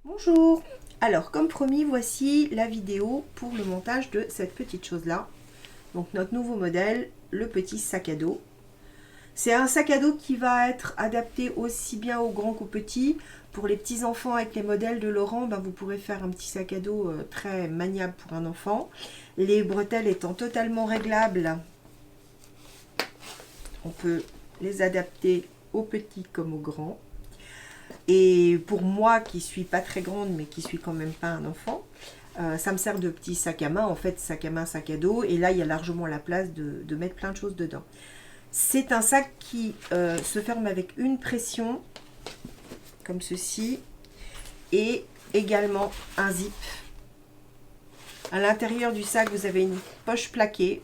Bonjour. Alors, comme promis, voici la vidéo pour le montage de cette petite chose-là. Donc, notre nouveau modèle, le petit sac à dos. C'est un sac à dos qui va être adapté aussi bien aux grands qu'aux petits. Pour les petits enfants avec les modèles de Laurent, vous pourrez faire un petit sac à dos très maniable pour un enfant. Les bretelles étant totalement réglables, on peut les adapter aux petits comme aux grands. Et pour moi qui suis pas très grande mais qui suis quand même pas un enfant, ça me sert de petit sac à main, en fait sac à main, sac à dos, et là il y a largement la place de mettre plein de choses dedans. C'est un sac qui se ferme avec une pression, comme ceci, et également un zip. À l'intérieur du sac vous avez une poche plaquée.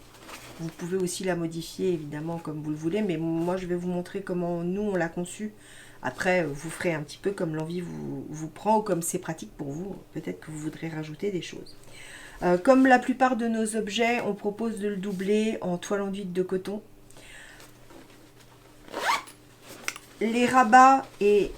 Vous pouvez aussi la modifier évidemment comme vous le voulez, mais moi je vais vous montrer comment nous on l'a conçu. Après, vous ferez un petit peu comme l'envie vous prend ou comme c'est pratique pour vous. Peut-être que vous voudrez rajouter des choses. Comme la plupart de nos objets, on propose de le doubler en toile enduite de coton. Les rabats et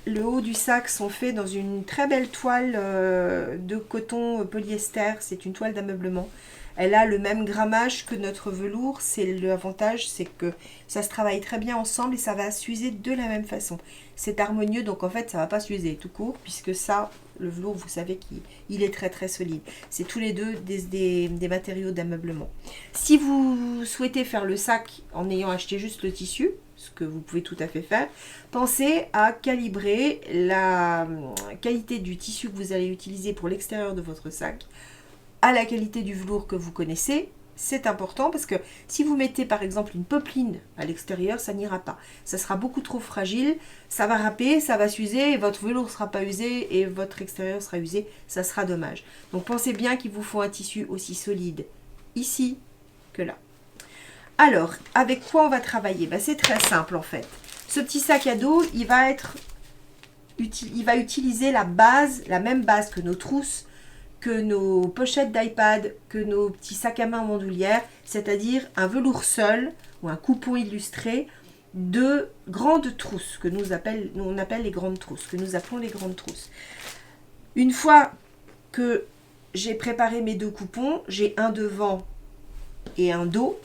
le haut du sac sont faits dans une très belle toile de coton polyester. C'est une toile d'ameublement. Elle a le même grammage que notre velours. C'est l'avantage, c'est que ça se travaille très bien ensemble et ça va s'user de la même façon. C'est harmonieux, donc en fait ça va pas s'user tout court, puisque ça, le velours, vous savez qu'il est très très solide. C'est tous les deux des matériaux d'ameublement. Si vous souhaitez faire le sac en ayant acheté juste le tissu, ce que vous pouvez tout à fait faire, pensez à calibrer la qualité du tissu que vous allez utiliser pour l'extérieur de votre sac à la qualité du velours que vous connaissez. C'est important parce que si vous mettez par exemple une popeline à l'extérieur, ça n'ira pas. Ça sera beaucoup trop fragile, ça va râper, ça va s'user et votre velours ne sera pas usé et votre extérieur sera usé, ça sera dommage. Donc pensez bien qu'il vous faut un tissu aussi solide ici que là. Alors, avec quoi on va travailler? C'est très simple en fait. Ce petit sac à dos, il va utiliser la base, la même base que nos trousses, que nos pochettes d'iPad, que nos petits sacs à main en bandoulière, c'est-à-dire un velours seul ou un coupon illustré de grandes trousses, que nous on appelle les grandes trousses, que nous appelons les grandes trousses. Une fois que j'ai préparé mes deux coupons, j'ai un devant et un dos,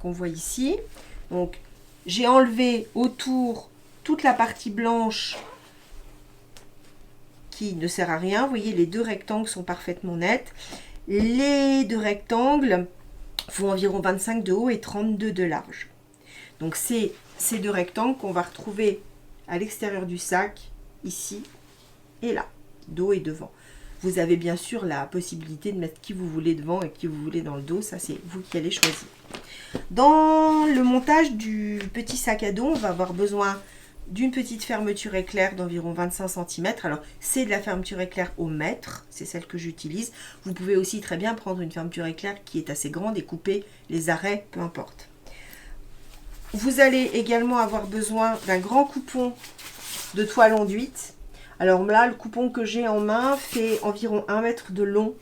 qu'on voit ici. Donc, j'ai enlevé autour toute la partie blanche qui ne sert à rien. Vous voyez, les deux rectangles sont parfaitement nets. Les deux rectangles font environ 25 de haut et 32 de large. Donc, c'est ces deux rectangles qu'on va retrouver à l'extérieur du sac, ici et là, dos et devant. Vous avez bien sûr la possibilité de mettre qui vous voulez devant et qui vous voulez dans le dos. Ça, c'est vous qui allez choisir. Dans le montage du petit sac à dos, on va avoir besoin d'une petite fermeture éclair d'environ 25 cm. Alors, c'est de la fermeture éclair au mètre, c'est celle que j'utilise. Vous pouvez aussi très bien prendre une fermeture éclair qui est assez grande et couper les arrêts, peu importe. Vous allez également avoir besoin d'un grand coupon de toile enduite. Alors là, le coupon que j'ai en main fait environ 1 mètre de long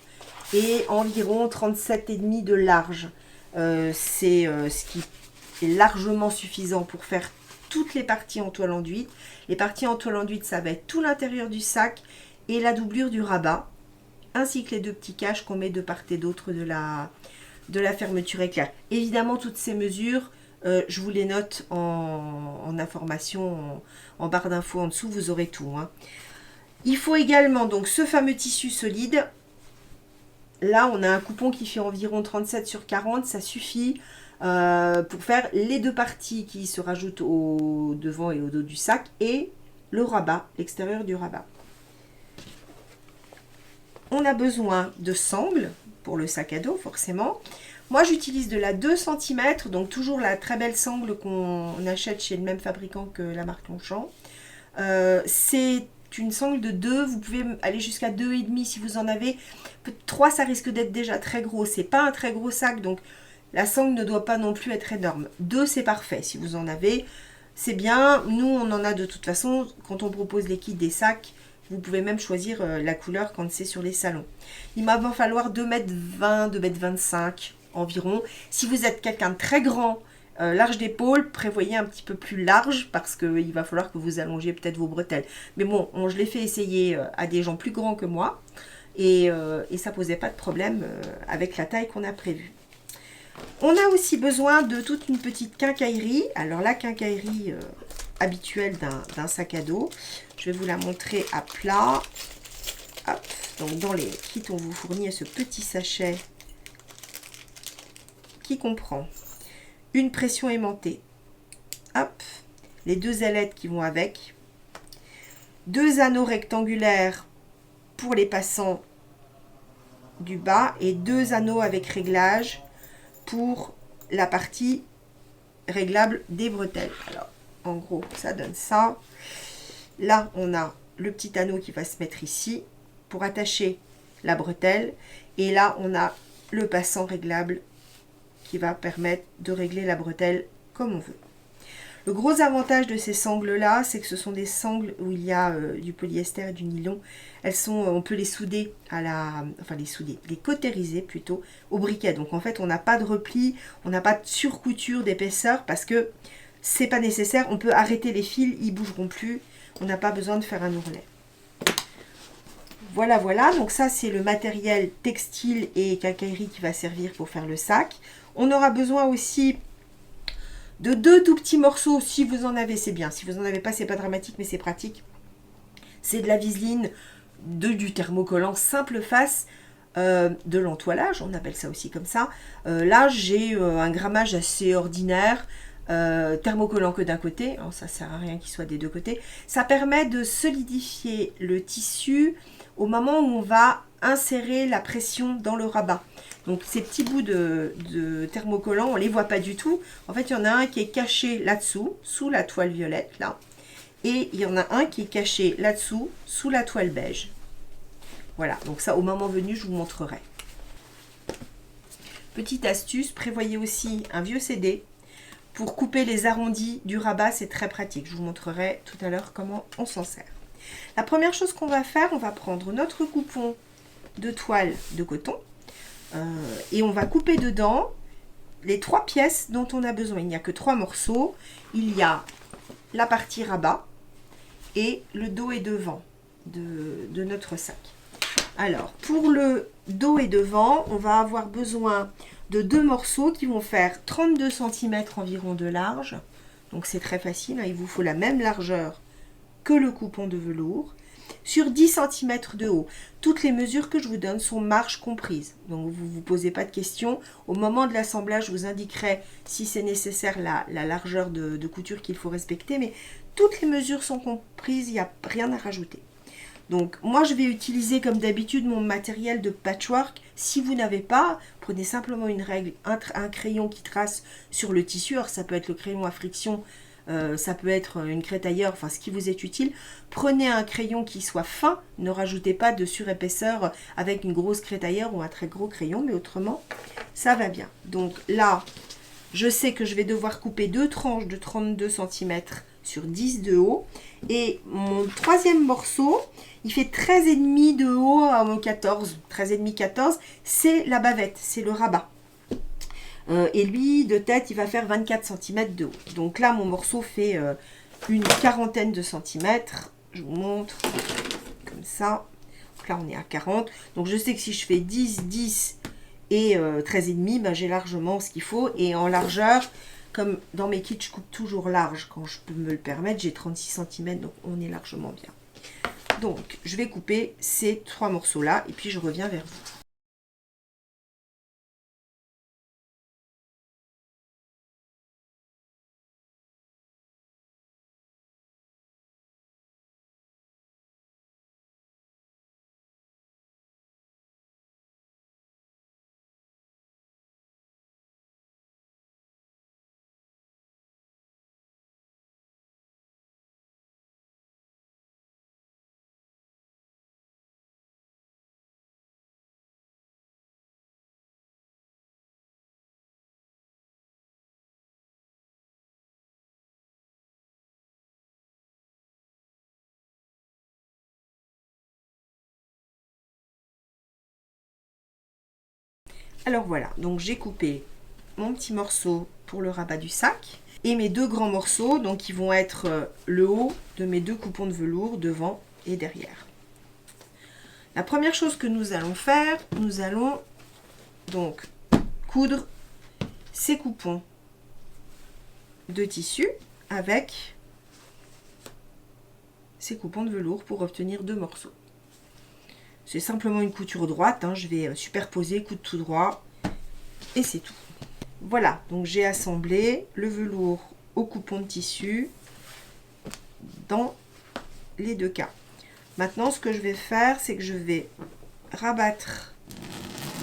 et environ 37,5 de large. C'est ce qui est largement suffisant pour faire toutes les parties en toile enduite. Les parties en toile enduite, ça va être tout l'intérieur du sac et la doublure du rabat, ainsi que les deux petits caches qu'on met de part et d'autre de la fermeture éclair. Évidemment, toutes ces mesures, je vous les note en information, en barre d'infos en dessous, vous aurez tout. Il faut également donc ce fameux tissu solide. Là, on a un coupon qui fait environ 37 sur 40, ça suffit pour faire les deux parties qui se rajoutent au devant et au dos du sac et le rabat, l'extérieur du rabat. On a besoin de sangles pour le sac à dos, forcément. Moi, j'utilise de la 2 cm, donc toujours la très belle sangle qu'on achète chez le même fabricant que la marque Longchamp. C'est une sangle de 2, vous pouvez aller jusqu'à 2,5 si vous en avez. 3, ça risque d'être déjà très gros. C'est pas un très gros sac, donc la sangle ne doit pas non plus être énorme. 2, c'est parfait. Si vous en avez, c'est bien. Nous, on en a de toute façon. Quand on propose les kits des sacs, vous pouvez même choisir la couleur quand c'est sur les salons. Il va falloir 2,20 m, 2,25 m environ. Si vous êtes quelqu'un de très grand Large d'épaule, prévoyez un petit peu plus large parce qu'il va falloir que vous allongiez peut-être vos bretelles. Mais bon, je l'ai fait essayer à des gens plus grands que moi et ça posait pas de problème avec la taille qu'on a prévue. On a aussi besoin de toute une petite quincaillerie. Alors la quincaillerie habituelle d'un sac à dos, je vais vous la montrer à plat. Hop. Donc dans les kits, on vous fournit ce petit sachet qui comprend une pression aimantée, hop, les 2 ailettes qui vont avec, 2 anneaux rectangulaires pour les passants du bas et 2 anneaux avec réglage pour la partie réglable des bretelles. Alors, en gros, ça donne ça. Là, on a le petit anneau qui va se mettre ici pour attacher la bretelle. Et là, on a le passant réglable qui va permettre de régler la bretelle comme on veut. Le gros avantage de ces sangles-là, c'est que ce sont des sangles où il y a du polyester et du nylon. Elles sont, on peut les souder les cautériser plutôt au briquet. Donc en fait, on n'a pas de repli, on n'a pas de surcouture d'épaisseur parce que c'est pas nécessaire. On peut arrêter les fils, ils bougeront plus. On n'a pas besoin de faire un ourlet. Voilà, voilà. Donc ça, c'est le matériel textile et quincaillerie qui va servir pour faire le sac. On aura besoin aussi de 2 tout petits morceaux. Si vous en avez, c'est bien. Si vous n'en avez pas, c'est pas dramatique, mais c'est pratique. C'est de la viseline, du thermocollant simple face, de l'entoilage, on appelle ça aussi comme ça. Là, j'ai un grammage assez ordinaire. Thermocollant que d'un côté, alors ça sert à rien qu'il soit des 2 côtés. Ça permet de solidifier le tissu au moment où on va insérer la pression dans le rabat. Donc ces petits bouts de thermocollant, on ne les voit pas du tout. En fait, il y en a un qui est caché là-dessous, sous la toile violette, là. Et il y en a un qui est caché là-dessous, sous la toile beige. Voilà, donc ça, au moment venu, je vous montrerai. Petite astuce, prévoyez aussi un vieux CD pour couper les arrondis du rabat, c'est très pratique. Je vous montrerai tout à l'heure comment on s'en sert. La première chose qu'on va faire, on va prendre notre coupon de toile de coton et on va couper dedans les 3 pièces dont on a besoin. Il n'y a que 3 morceaux. Il y a la partie rabat et le dos et devant de notre sac. Alors, pour le dos et devant, on va avoir besoin de 2 morceaux qui vont faire 32 cm environ de large. Donc c'est très facile, hein, il vous faut la même largeur que le coupon de velours, sur 10 cm de haut. Toutes les mesures que je vous donne sont marges comprises, donc vous ne vous posez pas de questions. Au moment de l'assemblage, je vous indiquerai si c'est nécessaire la largeur de couture qu'il faut respecter, mais toutes les mesures sont comprises, il n'y a rien à rajouter. Donc moi je vais utiliser comme d'habitude mon matériel de patchwork. Si vous n'avez pas, prenez simplement une règle, un crayon qui trace sur le tissu. Alors ça peut être le crayon à friction, ça peut être une crétailleur, enfin ce qui vous est utile. Prenez un crayon qui soit fin, ne rajoutez pas de surépaisseur avec une grosse crétailleur ou un très gros crayon, mais autrement ça va bien. Donc là, je sais que je vais devoir couper 2 tranches de 32 cm sur 10 de haut. Et mon 3e morceau, il fait 13,5 de haut à 14. 13,5-14, c'est la bavette, c'est le rabat. Et lui, de tête, il va faire 24 cm de haut. Donc là, mon morceau fait une quarantaine de centimètres. Je vous montre comme ça. Donc là, on est à 40. Donc je sais que si je fais 10, 10 et 13,5, ben, j'ai largement ce qu'il faut. Et en largeur, comme dans mes kits, je coupe toujours large quand je peux me le permettre. J'ai 36 cm, donc on est largement bien. Donc, je vais couper ces 3 morceaux-là et puis je reviens vers vous. Alors voilà, donc j'ai coupé mon petit morceau pour le rabat du sac. Et mes deux grands morceaux, donc qui vont être le haut de mes deux coupons de velours devant et derrière. La première chose que nous allons faire, nous allons donc coudre ces coupons de tissu avec ces coupons de velours pour obtenir deux morceaux. C'est simplement une couture droite, hein, je vais superposer, coudre tout droit et c'est tout. Voilà, donc j'ai assemblé le velours au coupon de tissu dans les deux cas. Maintenant, ce que je vais faire, c'est que je vais rabattre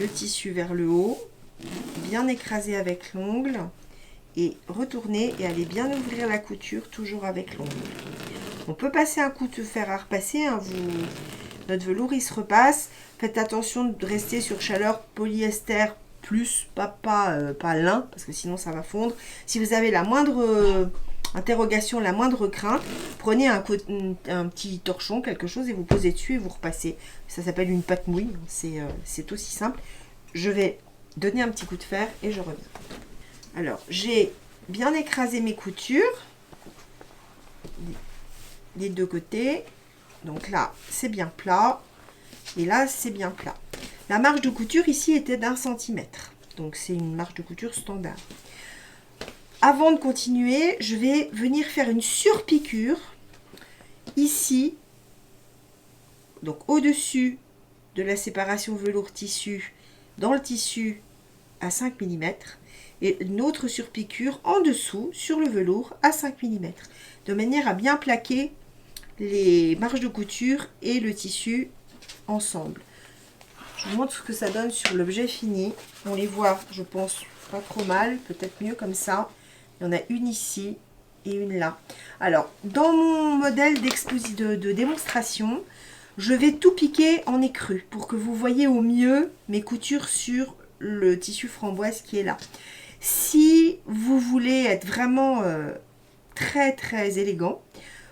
le tissu vers le haut, bien écraser avec l'ongle et retourner et aller bien ouvrir la couture, toujours avec l'ongle. On peut passer un coup de fer à repasser, hein, notre velours il se repasse. Faites attention de rester sur chaleur polyester plus, pas lin, parce que sinon ça va fondre. Si vous avez la moindre interrogation, la moindre crainte, prenez un petit torchon, quelque chose, et vous posez dessus et vous repassez. Ça s'appelle une pâte mouille, c'est aussi simple. Je vais donner un petit coup de fer et je reviens. Alors, j'ai bien écrasé mes coutures, les deux côtés. Donc là, c'est bien plat. Et là, c'est bien plat. La marge de couture ici était d'1 centimètre. Donc, c'est une marge de couture standard. Avant de continuer, je vais venir faire une surpiqûre ici. Donc, au-dessus de la séparation velours-tissu, dans le tissu à 5 mm. Et une autre surpiqûre en dessous, sur le velours, à 5 mm. De manière à bien plaquer les marges de couture et le tissu ensemble. Je vous montre ce que ça donne sur l'objet fini. On les voit, je pense, pas trop mal, peut-être mieux comme ça. Il y en a une ici et une là. Alors, dans mon modèle de démonstration, je vais tout piquer en écru pour que vous voyez au mieux mes coutures sur le tissu framboise qui est là. Si vous voulez être vraiment très très élégant,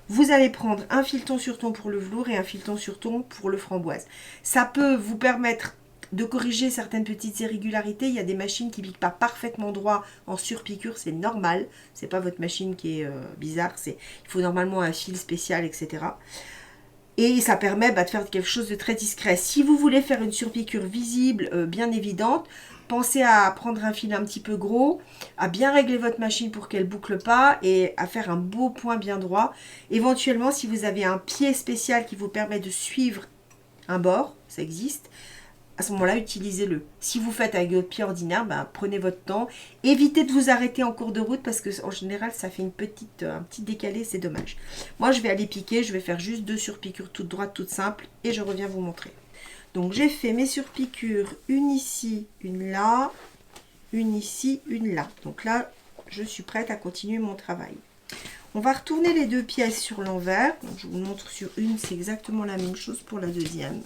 vous allez prendre un fileton sur ton pour le velours et un fileton sur ton pour le framboise. Ça peut vous permettre de corriger certaines petites irrégularités. Il y a des machines qui ne piquent pas parfaitement droit en surpiqûre, c'est normal. C'est pas votre machine qui est bizarre, il faut normalement un fil spécial, etc. Et ça permet de faire quelque chose de très discret. Si vous voulez faire une surpiqûre visible, bien évidente, pensez à prendre un fil un petit peu gros, à bien régler votre machine pour qu'elle ne boucle pas et à faire un beau point bien droit. Éventuellement, si vous avez un pied spécial qui vous permet de suivre un bord, ça existe, à ce moment-là, utilisez-le. Si vous faites avec votre pied ordinaire, prenez votre temps. Évitez de vous arrêter en cours de route parce qu'en général, ça fait un petit décalé, c'est dommage. Moi, je vais aller piquer, je vais faire juste 2 surpiqûres toutes droites, toutes simples et je reviens vous montrer. Donc, j'ai fait mes surpiqûres, une ici, une là, une ici, une là. Donc là, je suis prête à continuer mon travail. On va retourner les deux pièces sur l'envers. Je vous montre sur une, c'est exactement la même chose pour la deuxième.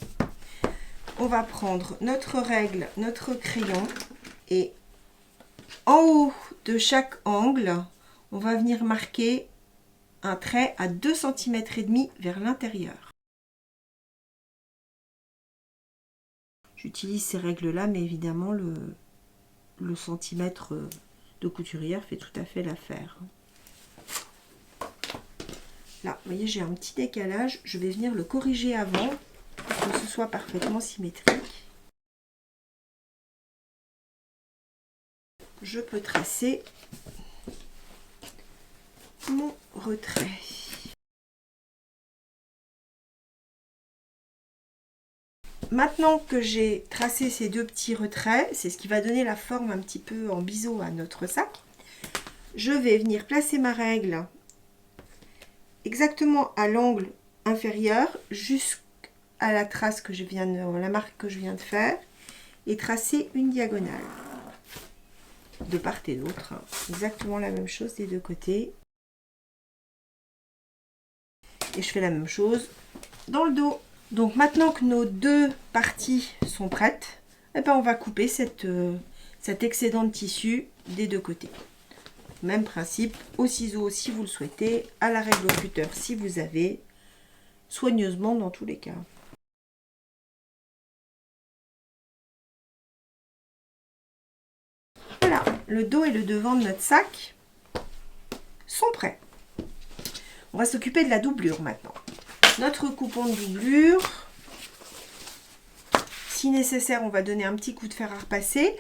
On va prendre notre règle, notre crayon et en haut de chaque angle, on va venir marquer un trait à 2,5 cm vers l'intérieur. J'utilise ces règles-là, mais évidemment, le centimètre de couturière fait tout à fait l'affaire. Là, vous voyez, j'ai un petit décalage. Je vais venir le corriger avant pour que ce soit parfaitement symétrique. Je peux tracer mon retrait. Maintenant que j'ai tracé ces deux petits retraits, c'est ce qui va donner la forme un petit peu en biseau à notre sac. Je vais venir placer ma règle exactement à l'angle inférieur jusqu'à la trace que je viens de, la marque que je viens de faire et tracer une diagonale de part et d'autre. Exactement la même chose des deux côtés. Et je fais la même chose dans le dos. Donc maintenant que nos deux parties sont prêtes, on va couper cet excédent de tissu des deux côtés. Même principe, au ciseau si vous le souhaitez, à la règle au cutter si vous avez, soigneusement dans tous les cas. Voilà, le dos et le devant de notre sac sont prêts. On va s'occuper de la doublure maintenant. Notre coupon de doublure, si nécessaire, on va donner un petit coup de fer à repasser.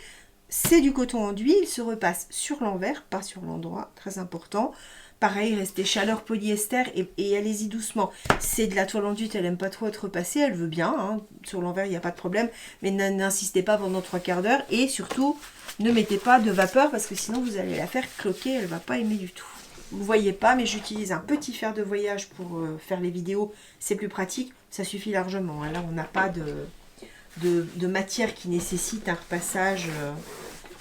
C'est du coton enduit, il se repasse sur l'envers, pas sur l'endroit, très important. Pareil, restez chaleur polyester et allez-y doucement. C'est de la toile enduite, elle n'aime pas trop être repassée, elle veut bien, hein. Sur l'envers, il n'y a pas de problème, mais n'insistez pas pendant 3/4 d'heure et surtout, ne mettez pas de vapeur parce que sinon vous allez la faire cloquer, elle ne va pas aimer du tout. Vous ne voyez pas, mais j'utilise un petit fer de voyage pour faire les vidéos, c'est plus pratique, ça suffit largement. Hein. Là, on n'a pas de matière qui nécessite un repassage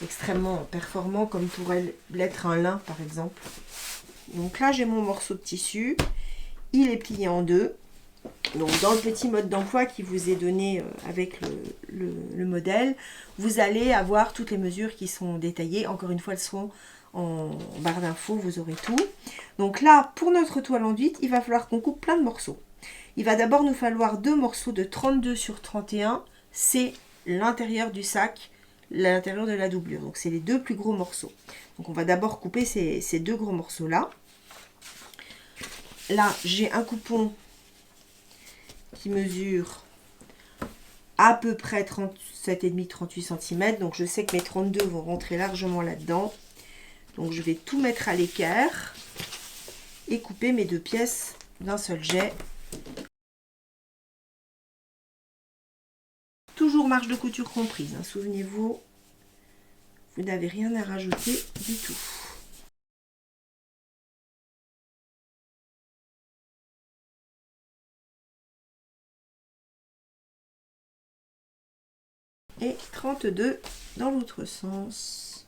extrêmement performant comme pourrait l'être un lin par exemple. Donc là j'ai mon morceau de tissu, il est plié en deux. Donc dans le petit mode d'emploi qui vous est donné avec le modèle, vous allez avoir toutes les mesures qui sont détaillées. Encore une fois, elles seront en barre d'infos, vous aurez tout. Donc là, pour notre toile enduite, il va falloir qu'on coupe plein de morceaux. Il va d'abord nous falloir 2 morceaux de 32 sur 31, c'est l'intérieur du sac, l'intérieur de la doublure. Donc c'est les 2 plus gros morceaux. Donc on va d'abord couper ces 2 gros morceaux là. Là j'ai un coupon qui mesure à peu près 37,5-38 cm. Donc je sais que mes 32 vont rentrer largement là-dedans. Donc je vais tout mettre à l'équerre et couper mes 2 pièces d'un seul jet. Toujours marge de couture comprise, hein. Souvenez-vous, vous n'avez rien à rajouter du tout. Et 32 dans l'autre sens.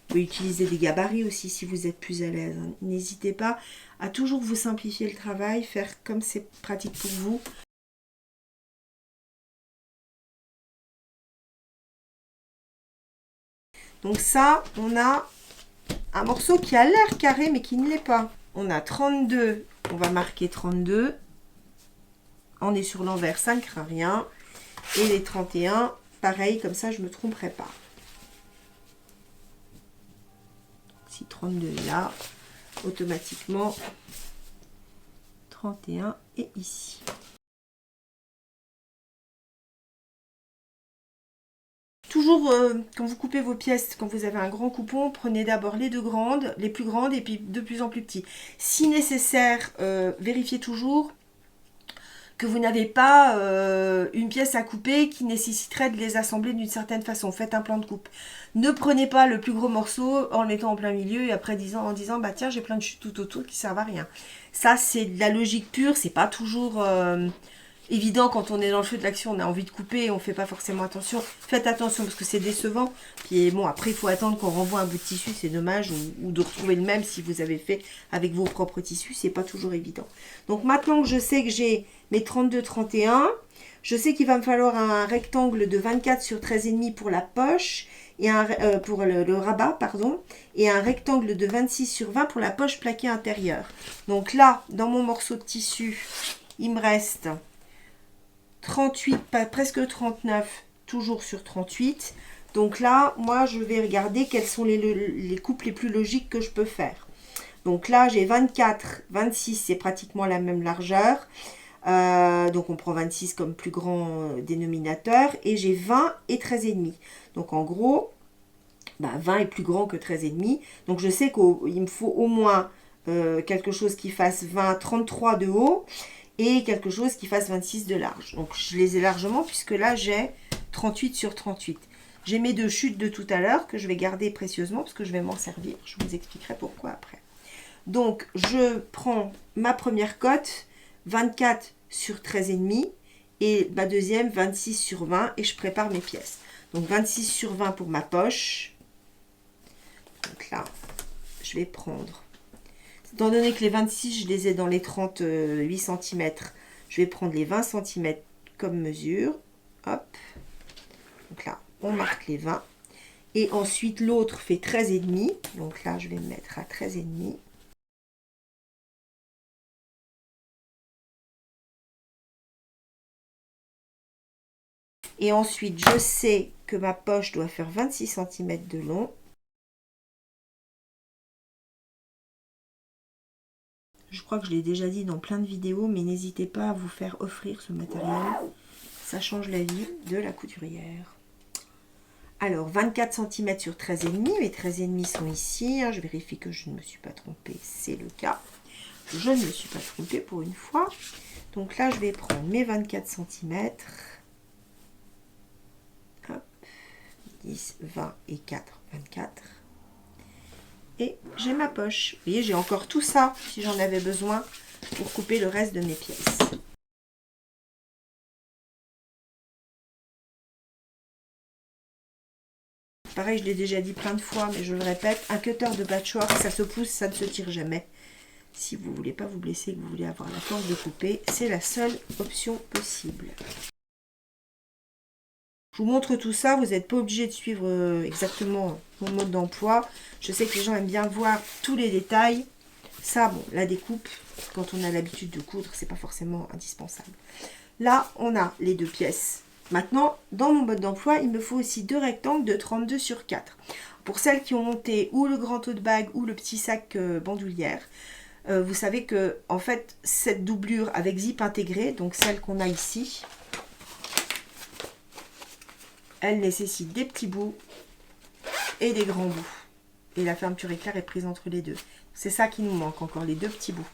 Vous pouvez utiliser des gabarits aussi si vous êtes plus à l'aise. Hein. N'hésitez pas à toujours vous simplifier le travail, faire comme c'est pratique pour vous. Donc ça, on a un morceau qui a l'air carré mais qui ne l'est pas. On a 32, on va marquer 32. On est sur l'envers, ça ne craint rien. Et les 31, pareil, comme ça je ne me tromperai pas. Si 32 est là, automatiquement 31 est ici. Toujours, quand vous coupez vos pièces, quand vous avez un grand coupon, prenez d'abord les 2 grandes, les plus grandes et puis de plus en plus petits. Si nécessaire, vérifiez toujours que vous n'avez pas une pièce à couper qui nécessiterait de les assembler d'une certaine façon. Faites un plan de coupe. Ne prenez pas le plus gros morceau en le mettant en plein milieu et après en disant bah tiens j'ai plein de chutes tout autour qui servent à rien. Ça c'est de la logique pure, c'est pas toujours évident quand on est dans le feu de l'action, on a envie de couper et on fait pas forcément attention. Faites attention parce que c'est décevant. Puis bon, après il faut attendre qu'on renvoie un bout de tissu, c'est dommage, ou de retrouver le même si vous avez fait avec vos propres tissus, c'est pas toujours évident. Donc maintenant que je sais que j'ai mes 32-31, je sais qu'il va me falloir un rectangle de 24 sur 13,5 pour la poche, et pour le rabat, pardon, et un rectangle de 26 sur 20 pour la poche plaquée intérieure. Donc là, dans mon morceau de tissu, il me reste 38, presque 39, toujours sur 38. Donc là, moi, je vais regarder quelles sont les coupes les plus logiques que je peux faire. Donc là, j'ai 24, 26, c'est pratiquement la même largeur. Donc on prend 26 comme plus grand dénominateur. Et j'ai 20 et 13,5. Donc en gros, 20 est plus grand que 13,5. Donc je sais qu'il me faut au moins quelque chose qui fasse 20, 33 de haut. Et quelque chose qui fasse 26 de large. Donc je les ai largement puisque là j'ai 38 sur 38. J'ai mes 2 chutes de tout à l'heure que je vais garder précieusement parce que je vais m'en servir. Je vous expliquerai pourquoi après. Donc je prends ma première cote, 24 sur 13,5 et ma deuxième 26 sur 20 et je prépare mes pièces. Donc 26 sur 20 pour ma poche. Donc là, je vais prendre... Étant donné que les 26, je les ai dans les 38 cm, je vais prendre les 20 cm comme mesure. Hop. Donc là, on marque les 20. Et ensuite, l'autre fait 13,5. Donc là, je vais me mettre à 13,5. Et ensuite, je sais que ma poche doit faire 26 cm de long. Je crois que je l'ai déjà dit dans plein de vidéos, mais n'hésitez pas à vous faire offrir ce matériel. Ça change la vie de la couturière. Alors, 24 cm sur 13,5. Mes 13,5 sont ici. Je vérifie que je ne me suis pas trompée. C'est le cas. Je ne me suis pas trompée pour une fois. Donc là, je vais prendre mes 24 cm. Hop. 10, 20 et 4, 24. Et j'ai ma poche. Vous voyez, j'ai encore tout ça, si j'en avais besoin, pour couper le reste de mes pièces. Pareil, je l'ai déjà dit plein de fois, mais je le répète, un cutter de patchwork, ça se pousse, ça ne se tire jamais. Si vous ne voulez pas vous blesser, que vous voulez avoir la force de couper, c'est la seule option possible. Je vous montre tout ça, vous n'êtes pas obligé de suivre exactement mon mode d'emploi. Je sais que les gens aiment bien voir tous les détails. Ça, bon, la découpe, quand on a l'habitude de coudre, c'est pas forcément indispensable. Là, on a les deux pièces. Maintenant, dans mon mode d'emploi, il me faut aussi deux rectangles de 32 sur 4. Pour celles qui ont monté ou le grand tote bag ou le petit sac bandoulière, vous savez que en fait, cette doublure avec zip intégré, donc celle qu'on a ici, elle nécessite des petits bouts et des grands bouts. Et la fermeture éclair est prise entre les deux. C'est ça qui nous manque encore, les deux petits bouts.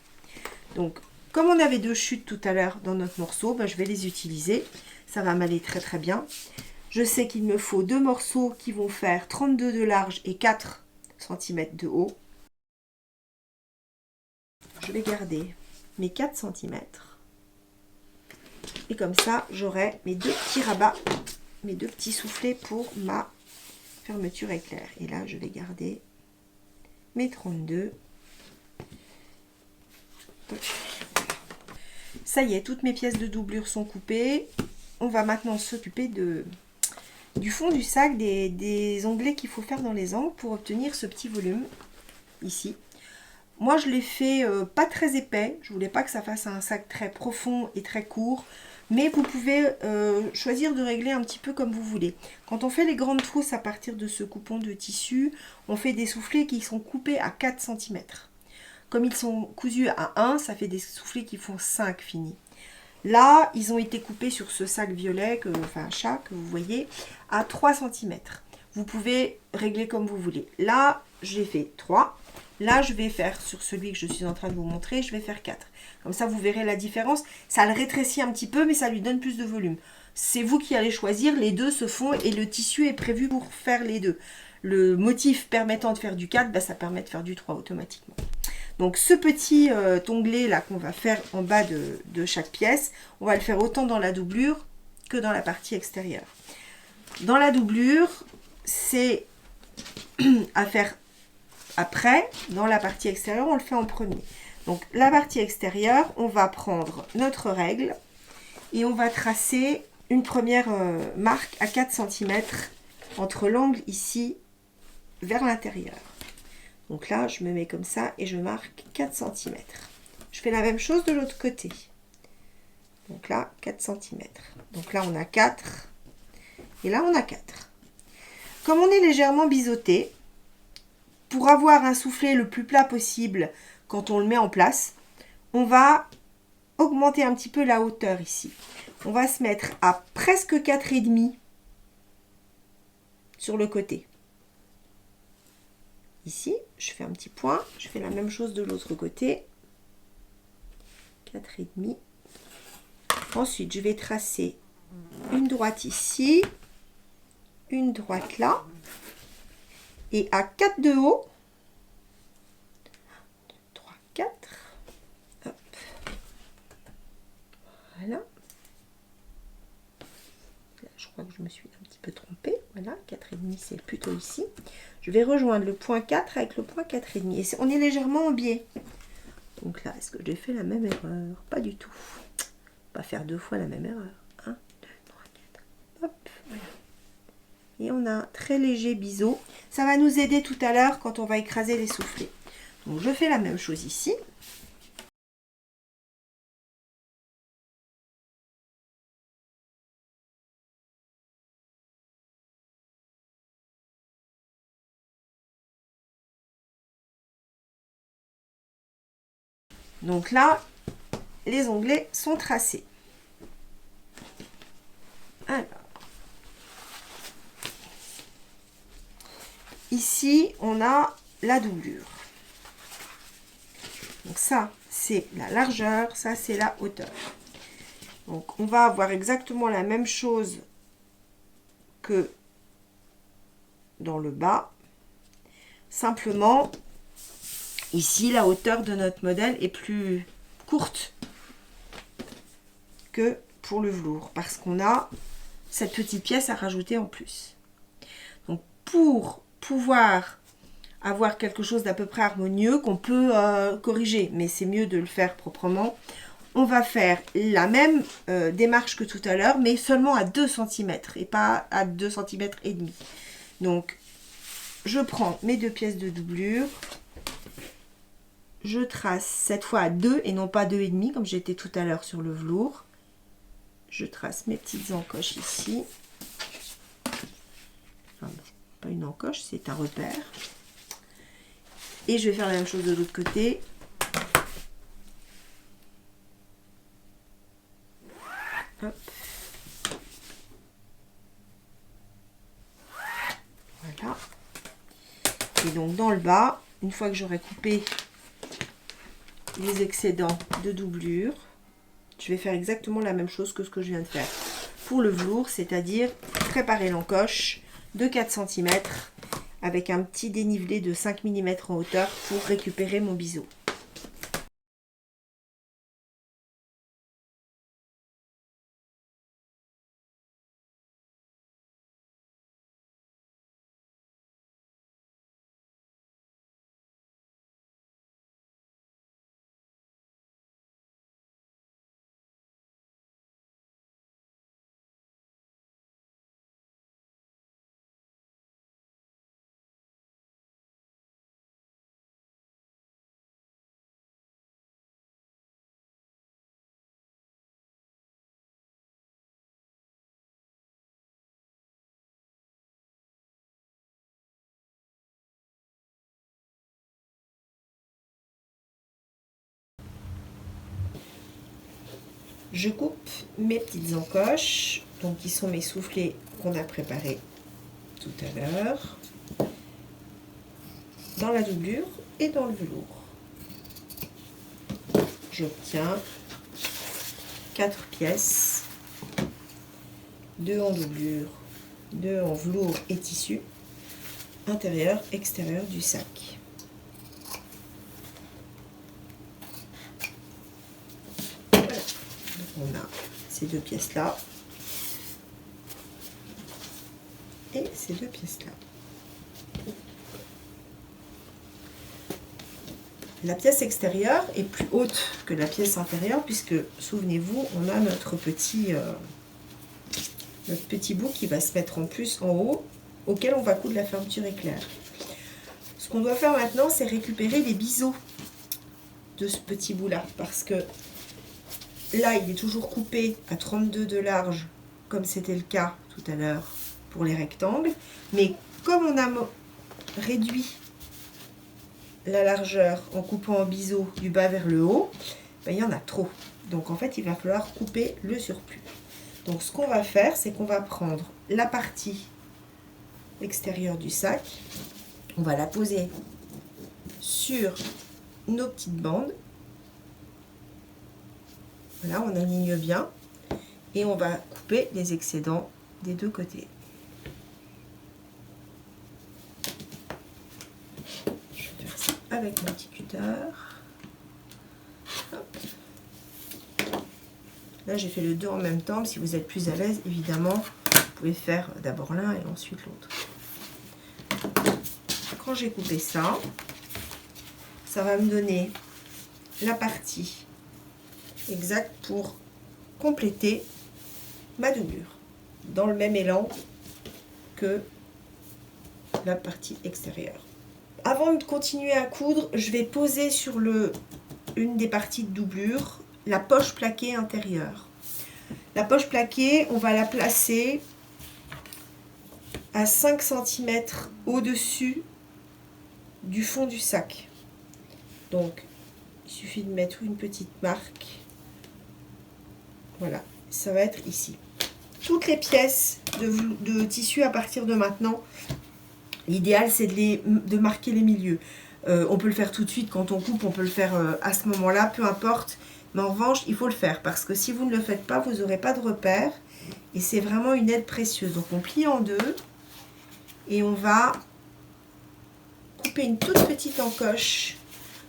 Donc, comme on avait deux chutes tout à l'heure dans notre morceau, je vais les utiliser. Ça va m'aller très très bien. Je sais qu'il me faut deux morceaux qui vont faire 32 de large et 4 cm de haut. Je vais garder mes 4 cm. Et comme ça, j'aurai mes deux petits rabats, mes deux petits soufflets pour ma fermeture éclair. Et là, je vais garder mes 32. Ça y est, toutes mes pièces de doublure sont coupées. On va maintenant s'occuper du fond du sac, des onglets qu'il faut faire dans les angles pour obtenir ce petit volume ici. Moi, je l'ai fait pas très épais. Je voulais pas que ça fasse un sac très profond et très court. Mais vous pouvez choisir de régler un petit peu comme vous voulez. Quand on fait les grandes trousses à partir de ce coupon de tissu, on fait des soufflets qui sont coupés à 4 cm. Comme ils sont cousus à 1, ça fait des soufflets qui font 5 finis. Là, ils ont été coupés sur ce sac violet, enfin chat, que vous voyez, à 3 cm. Vous pouvez régler comme vous voulez. Là, j'ai fait 3. Là, je vais faire, sur celui que je suis en train de vous montrer, je vais faire 4. Comme ça, vous verrez la différence. Ça le rétrécit un petit peu, mais ça lui donne plus de volume. C'est vous qui allez choisir. Les deux se font et le tissu est prévu pour faire les deux. Le motif permettant de faire du 4, ça permet de faire du 3 automatiquement. Donc ce petit onglet là qu'on va faire en bas de chaque pièce, on va le faire autant dans la doublure que dans la partie extérieure. Dans la doublure, c'est à faire après. Dans la partie extérieure, on le fait en premier. Donc la partie extérieure, on va prendre notre règle et on va tracer une première marque à 4 cm entre l'angle ici vers l'intérieur. Donc là, je me mets comme ça et je marque 4 cm. Je fais la même chose de l'autre côté. Donc là, 4 cm. Donc là, on a 4. Et là, on a 4. Comme on est légèrement biseauté, pour avoir un soufflet le plus plat possible quand on le met en place, on va augmenter un petit peu la hauteur ici. On va se mettre à presque 4,5 sur le côté. Ici, je fais un petit point, je fais la même chose de l'autre côté. 4,5. Ensuite, je vais tracer une droite ici, une droite là, et à 4 de haut, 1, 2, 3, 4, hop, voilà. Là, je crois que je me suis un petit peu trompée, voilà, 4,5 c'est plutôt ici. Je vais rejoindre le point 4 avec le point 4,5. Et on est légèrement en biais. Donc là, est-ce que j'ai fait la même erreur? Pas du tout. Pas faire deux fois la même erreur. 1, 2, 3, 4. Hop, voilà. Et on a un très léger biseau. Ça va nous aider tout à l'heure quand on va écraser les soufflets. Donc je fais la même chose ici. Donc là, les onglets sont tracés. Alors, ici, on a la doublure. Donc ça, c'est la largeur, ça, c'est la hauteur. Donc, on va avoir exactement la même chose que dans le bas. Simplement, ici, la hauteur de notre modèle est plus courte que pour le velours, parce qu'on a cette petite pièce à rajouter en plus. Donc, pour pouvoir avoir quelque chose d'à peu près harmonieux, qu'on peut corriger, mais c'est mieux de le faire proprement, on va faire la même démarche que tout à l'heure, mais seulement à 2 cm et pas à 2 cm et demi. Donc, je prends mes 2 pièces de doublure, je trace cette fois à 2 et non pas 2,5 comme j'étais tout à l'heure sur le velours. Je trace mes petites encoches ici. Enfin, pas une encoche, c'est un repère. Et je vais faire la même chose de l'autre côté. Hop. Voilà. Et donc dans le bas, une fois que j'aurai coupé les excédents de doublure, je vais faire exactement la même chose que ce que je viens de faire pour le velours, c'est-à-dire préparer l'encoche de 4 cm avec un petit dénivelé de 5 mm en hauteur pour récupérer mon biseau. Je coupe mes petites encoches, donc qui sont mes soufflets qu'on a préparés tout à l'heure, dans la doublure et dans le velours. J'obtiens 4 pièces, 2 en doublure, 2 en velours et tissu, intérieur, extérieur du sac. Voilà. Donc on a ces 2 pièces-là et ces 2 pièces-là. La pièce extérieure est plus haute que la pièce intérieure puisque, souvenez-vous, on a notre petit bout qui va se mettre en plus en haut, auquel on va coudre la fermeture éclair. Ce qu'on doit faire maintenant, c'est récupérer les biseaux de ce petit bout-là, parce que là, il est toujours coupé à 32 de large, comme c'était le cas tout à l'heure pour les rectangles, mais comme on a réduit la largeur en coupant en biseau du bas vers le haut, ben, il y en a trop. Donc en fait, il va falloir couper le surplus. Donc ce qu'on va faire, c'est qu'on va prendre la partie extérieure du sac, on va la poser sur nos petites bandes. Voilà, on aligne bien et on va couper les excédents des 2 côtés. Je vais faire ça avec mon petit cutter. Hop. Là, j'ai fait le 2 en même temps, mais si vous êtes plus à l'aise, évidemment, vous pouvez faire d'abord l'un et ensuite l'autre. Quand j'ai coupé ça, ça va me donner la partie exacte pour compléter ma doublure, dans le même élan que la partie extérieure. Avant de continuer à coudre, je vais poser sur une des parties de doublure la poche plaquée intérieure. La poche plaquée, on va la placer à 5 cm au-dessus du fond du sac. Donc, Il suffit de mettre une petite marque. Voilà, ça va être ici. Toutes les pièces de tissu à partir de maintenant, l'idéal c'est de marquer les milieux. On peut le faire tout de suite quand on coupe, on peut le faire à ce moment-là, peu importe. Mais en revanche, il faut le faire parce que si vous ne le faites pas, vous n'aurez pas de repère. Et c'est vraiment une aide précieuse. Donc on plie en deux et on va couper une toute petite encoche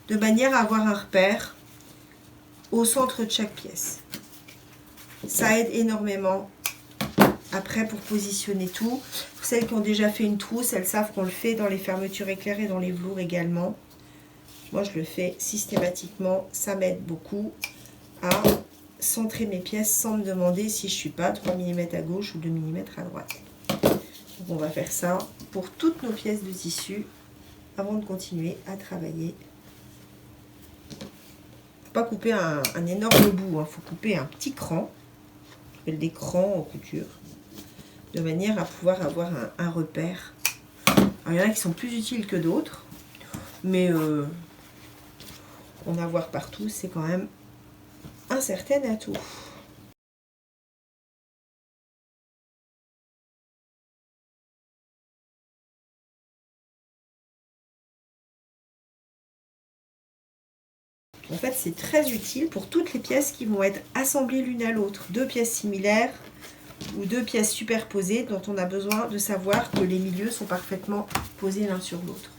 de manière à avoir un repère au centre de chaque pièce. Ça aide énormément après pour positionner tout. Pour celles qui ont déjà fait une trousse, elles savent qu'on le fait dans les fermetures éclair et dans les velours également. Moi je le fais systématiquement, ça m'aide beaucoup à centrer mes pièces sans me demander si je suis pas 3 mm à gauche ou 2 mm à droite. Donc on va faire ça pour toutes nos pièces de tissu avant de continuer à travailler. Faut pas couper un énorme bout, faut couper un petit cran, on appelle des crans en couture, de manière à pouvoir avoir un repère. Alors, il y en a qui sont plus utiles que d'autres, mais en avoir partout, c'est quand même un certain atout. En fait, c'est très utile pour toutes les pièces qui vont être assemblées l'une à l'autre. Deux pièces similaires ou deux pièces superposées dont on a besoin de savoir que les milieux sont parfaitement posés l'un sur l'autre.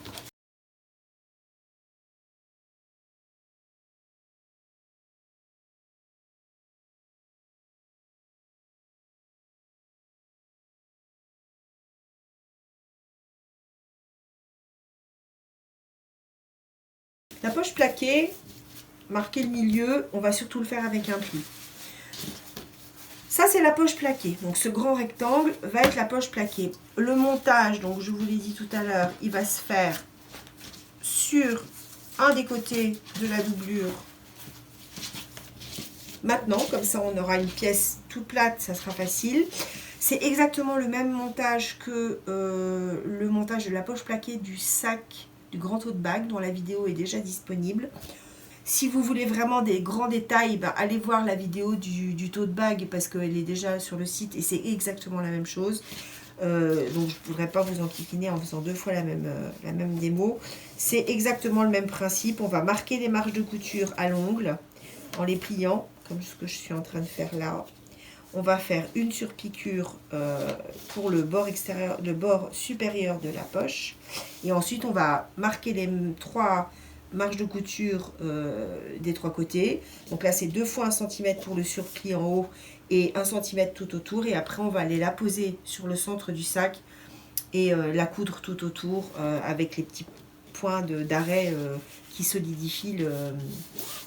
La poche plaquée, marquer le milieu, on va surtout le faire avec un pli. Ça, c'est la poche plaquée. Donc, ce grand rectangle va être la poche plaquée. Le montage, donc je vous l'ai dit tout à l'heure, il va se faire sur un des côtés de la doublure. Maintenant, comme ça, on aura une pièce toute plate, ça sera facile. C'est exactement le même montage que le montage de la poche plaquée du sac du grand tote bag, dont la vidéo est déjà disponible. Si vous voulez vraiment des grands détails, allez voir la vidéo du tote bag parce qu'elle est déjà sur le site et c'est exactement la même chose. Donc je ne voudrais pas vous enquiquiner en faisant deux fois la même démo. C'est exactement le même principe. On va marquer les marges de couture à l'ongle en les pliant, comme ce que je suis en train de faire là. On va faire une surpiqûre pour le bord extérieur, le bord supérieur de la poche. Et ensuite, on va marquer les trois marges de couture des trois côtés. Donc là, c'est 2 fois 1 cm pour le surpli en haut et 1 cm tout autour. Et après, on va aller la poser sur le centre du sac et la coudre tout autour avec les petits points d'arrêt qui solidifient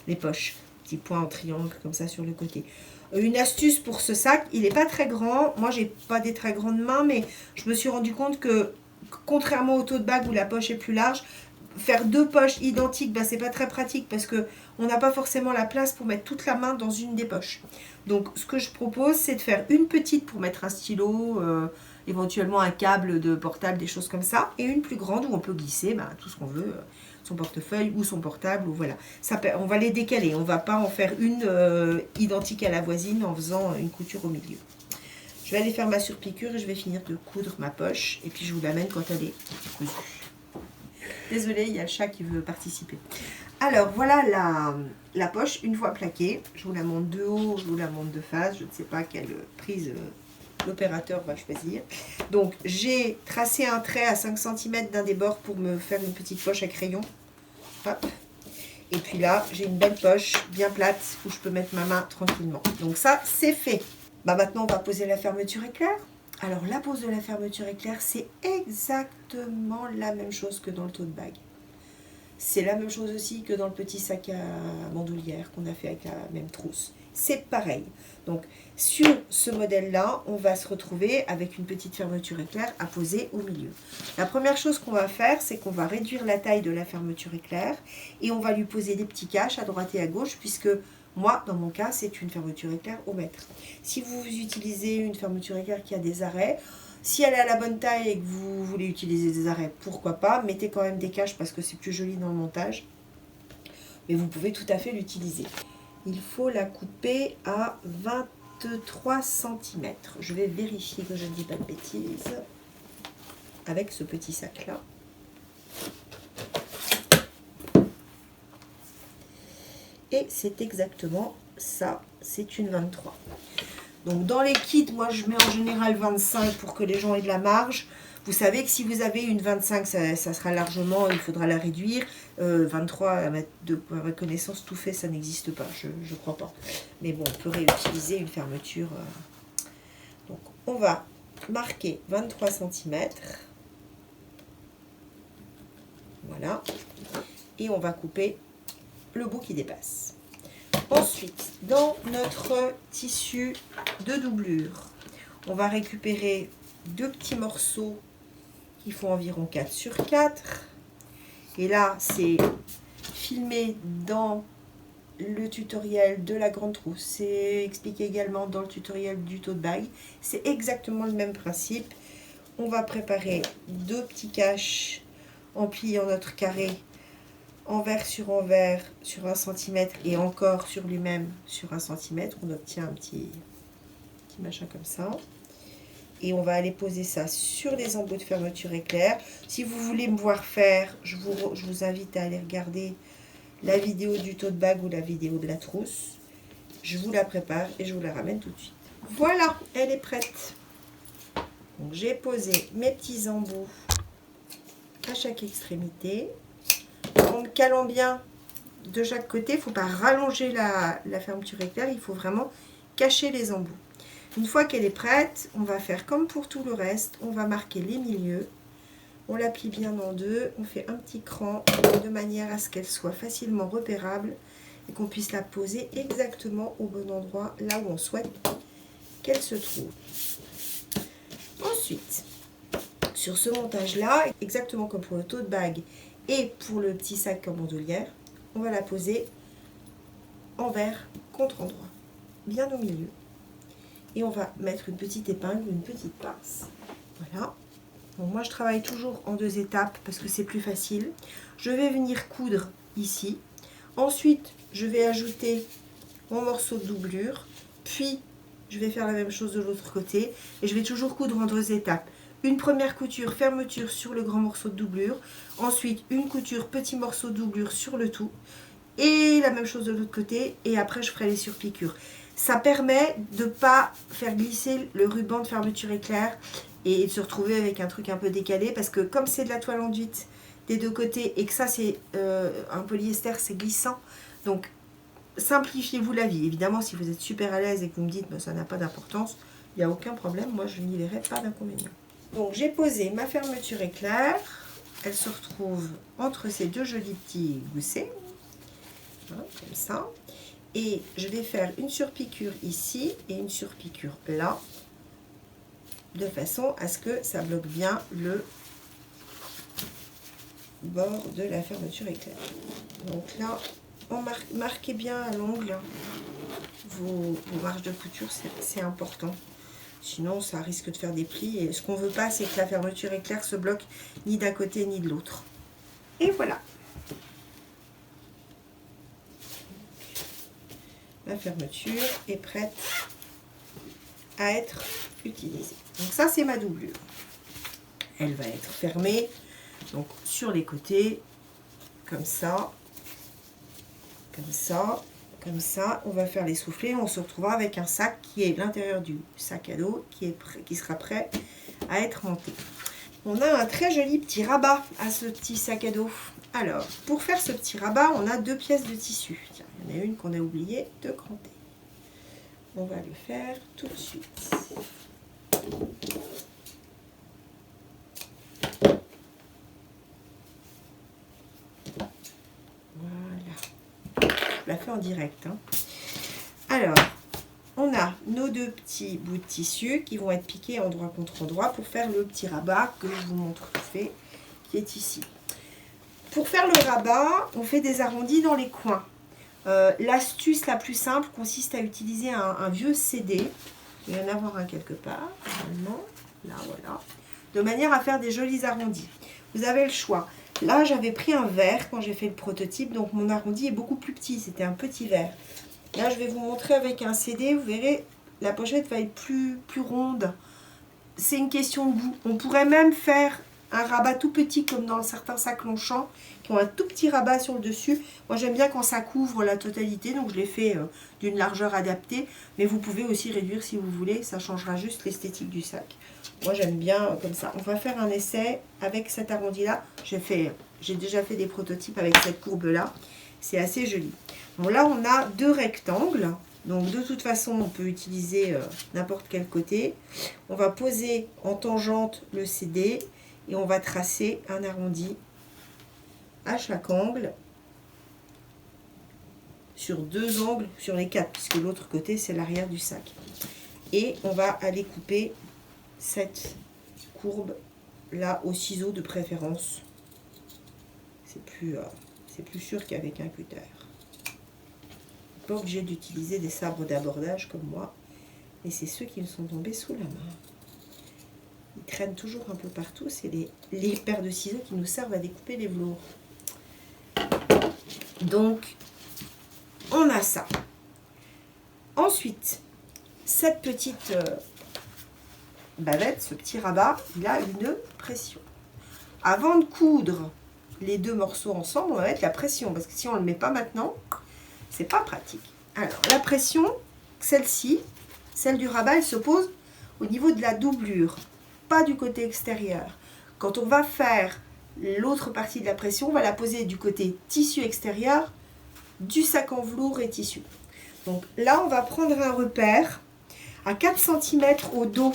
les poches. Petits points en triangle comme ça sur le côté. Une astuce pour ce sac, il n'est pas très grand. Moi, j'ai pas des très grandes mains, mais je me suis rendu compte que, contrairement au tote bag où la poche est plus large, faire 2 poches identiques, c'est pas très pratique parce que on n'a pas forcément la place pour mettre toute la main dans une des poches. Donc, ce que je propose, c'est de faire une petite pour mettre un stylo, éventuellement un câble de portable, des choses comme ça, et une plus grande où on peut glisser tout ce qu'on veut. Son portefeuille ou son portable, ou voilà. Ça, on va les décaler, on va pas en faire une identique à la voisine en faisant une couture au milieu. Je vais aller faire ma surpiqûre et je vais finir de coudre ma poche et puis je vous l'amène quand elle est cousue. Désolée, il y a le chat qui veut participer. Alors voilà la poche une fois plaquée. Je vous la montre de haut, je vous la montre de face. Je ne sais pas quelle prise l'opérateur va choisir. Donc j'ai tracé un trait à 5 cm d'un des bords pour me faire une petite poche à crayon. Hop. Et puis là, j'ai une belle poche bien plate où je peux mettre ma main tranquillement. Donc ça, c'est fait. Maintenant, on va poser la fermeture éclair. Alors, la pose de la fermeture éclair, c'est exactement la même chose que dans le tote bag. C'est la même chose aussi que dans le petit sac à bandoulière qu'on a fait avec la même trousse. C'est pareil. Donc, sur ce modèle-là, on va se retrouver avec une petite fermeture éclair à poser au milieu. La première chose qu'on va faire, c'est qu'on va réduire la taille de la fermeture éclair et on va lui poser des petits caches à droite et à gauche puisque moi, dans mon cas, c'est une fermeture éclair au mètre. Si vous utilisez une fermeture éclair qui a des arrêts, si elle est à la bonne taille et que vous voulez utiliser des arrêts, pourquoi pas. Mettez quand même des caches parce que c'est plus joli dans le montage. mais vous pouvez tout à fait l'utiliser. Il faut la couper à 23 cm. Je vais vérifier que je ne dis pas de bêtises avec ce petit sac là. Et c'est exactement ça, c'est une 23. Donc dans les kits, moi je mets en général 25 pour que les gens aient de la marge. Vous savez que si vous avez une 25, ça sera largement, il faudra la réduire. 23, à ma connaissance, tout fait, ça n'existe pas, je ne crois pas. Mais bon, on peut réutiliser une fermeture. Donc on va marquer 23 cm. Voilà. Et on va couper le bout qui dépasse. Ensuite, dans notre tissu de doublure, on va récupérer deux petits morceaux qui font environ 4 sur 4. Et là, c'est filmé dans le tutoriel de la grande trousse. C'est expliqué également dans le tutoriel du tote bag. C'est exactement le même principe. On va préparer deux petits caches en pliant notre carré envers sur 1 cm et encore sur lui-même sur 1 cm. On obtient un petit machin comme ça. Et on va aller poser ça sur les embouts de fermeture éclair. Si vous voulez me voir faire, je vous invite à aller regarder la vidéo du tote bag ou la vidéo de la trousse. Je vous la prépare et je vous la ramène tout de suite. Voilà, elle est prête. Donc j'ai posé mes petits embouts à chaque extrémité. En calant bien de chaque côté, il ne faut pas rallonger la fermeture éclair, il faut vraiment cacher les embouts. Une fois qu'elle est prête, on va faire comme pour tout le reste, on va marquer les milieux, on la plie bien en deux, on fait un petit cran de manière à ce qu'elle soit facilement repérable et qu'on puisse la poser exactement au bon endroit, là où on souhaite qu'elle se trouve. Ensuite, sur ce montage-là, exactement comme pour le tote bag et pour le petit sac en bandoulière, on va la poser envers contre endroit, bien au milieu. Et on va mettre une petite épingle, une petite pince. Voilà. Donc moi je travaille toujours en 2 étapes parce que c'est plus facile. Je vais venir coudre ici. Ensuite, je vais ajouter mon morceau de doublure. Puis, je vais faire la même chose de l'autre côté. Et je vais toujours coudre en 2 étapes. Une première couture, fermeture sur le grand morceau de doublure. Ensuite, une couture, petit morceau de doublure sur le tout. Et la même chose de l'autre côté. Et après, je ferai les surpiqûres. Ça permet de ne pas faire glisser le ruban de fermeture éclair et de se retrouver avec un truc un peu décalé. Parce que comme c'est de la toile enduite des deux côtés et que ça, c'est un polyester, c'est glissant. Donc, simplifiez-vous la vie. Évidemment, si vous êtes super à l'aise et que vous me dites que ça n'a pas d'importance, il n'y a aucun problème. Moi, je n'y verrai pas d'inconvénient. Donc, j'ai posé ma fermeture éclair. Elle se retrouve entre ces deux jolis petits goussets. Voilà, comme ça. Et je vais faire une surpiqûre ici et une surpiqûre là, de façon à ce que ça bloque bien le bord de la fermeture éclair. Donc là, marquez bien à l'ongle vos marges de couture, c'est important. Sinon, ça risque de faire des plis. Et ce qu'on ne veut pas, c'est que la fermeture éclair se bloque ni d'un côté ni de l'autre. Et voilà. La fermeture est prête à être utilisée. Donc ça, c'est ma doublure. Elle va être fermée donc sur les côtés, comme ça, comme ça, comme ça. On va faire les soufflets. On se retrouvera avec un sac qui est l'intérieur du sac à dos qui sera prêt à être monté. On a un très joli petit rabat à ce petit sac à dos. Alors, pour faire ce petit rabat, on a 2 pièces de tissu. Tiens, il y en a une qu'on a oublié de cranter. On va le faire tout de suite. Voilà. Je la fais en direct. Hein. Alors, on a nos 2 petits bouts de tissu qui vont être piqués endroit contre endroit pour faire le petit rabat que je vous montre tout fait, qui est ici. Pour faire le rabat, on fait des arrondis dans les coins. L'astuce la plus simple consiste à utiliser un vieux CD. Il va y en avoir un quelque part, normalement. Là, voilà. De manière à faire des jolis arrondis. Vous avez le choix. Là, j'avais pris un verre quand j'ai fait le prototype, donc mon arrondi est beaucoup plus petit. C'était un petit verre. Là, je vais vous montrer avec un CD. Vous verrez, la pochette va être plus ronde. C'est une question de goût. On pourrait même faire un rabat tout petit, comme dans certains sacs Longchamp, qui ont un tout petit rabat sur le dessus. Moi, j'aime bien quand ça couvre la totalité, donc je l'ai fait d'une largeur adaptée. Mais vous pouvez aussi réduire si vous voulez. Ça changera juste l'esthétique du sac. Moi, j'aime bien comme ça. On va faire un essai avec cet arrondi-là. J'ai déjà fait des prototypes avec cette courbe-là. C'est assez joli. Bon, là, on a 2 rectangles. Donc, de toute façon, on peut utiliser n'importe quel côté. On va poser en tangente le CD et on va tracer un arrondi à chaque angle sur 2 angles, sur les 4, puisque l'autre côté, c'est l'arrière du sac. Et on va aller couper cette courbe là au ciseau de préférence. C'est plus sûr qu'avec un cutter. Pas obligé d'utiliser des sabres d'abordage comme moi, mais c'est ceux qui me sont tombés sous la main. Ils traînent toujours un peu partout. C'est les paires de ciseaux qui nous servent à découper les velours. Donc on a ça. Ensuite, cette petite bavette, ce petit rabat, il a une pression. Avant de coudre les 2 morceaux ensemble, on va mettre la pression, parce que si on ne le met pas maintenant, c'est pas pratique. Alors, la pression, celle-ci, celle du rabat, elle se pose au niveau de la doublure, pas du côté extérieur. Quand on va faire l'autre partie de la pression, on va la poser du côté tissu extérieur du sac en velours et tissu. Donc là, on va prendre un repère à 4 cm au dos.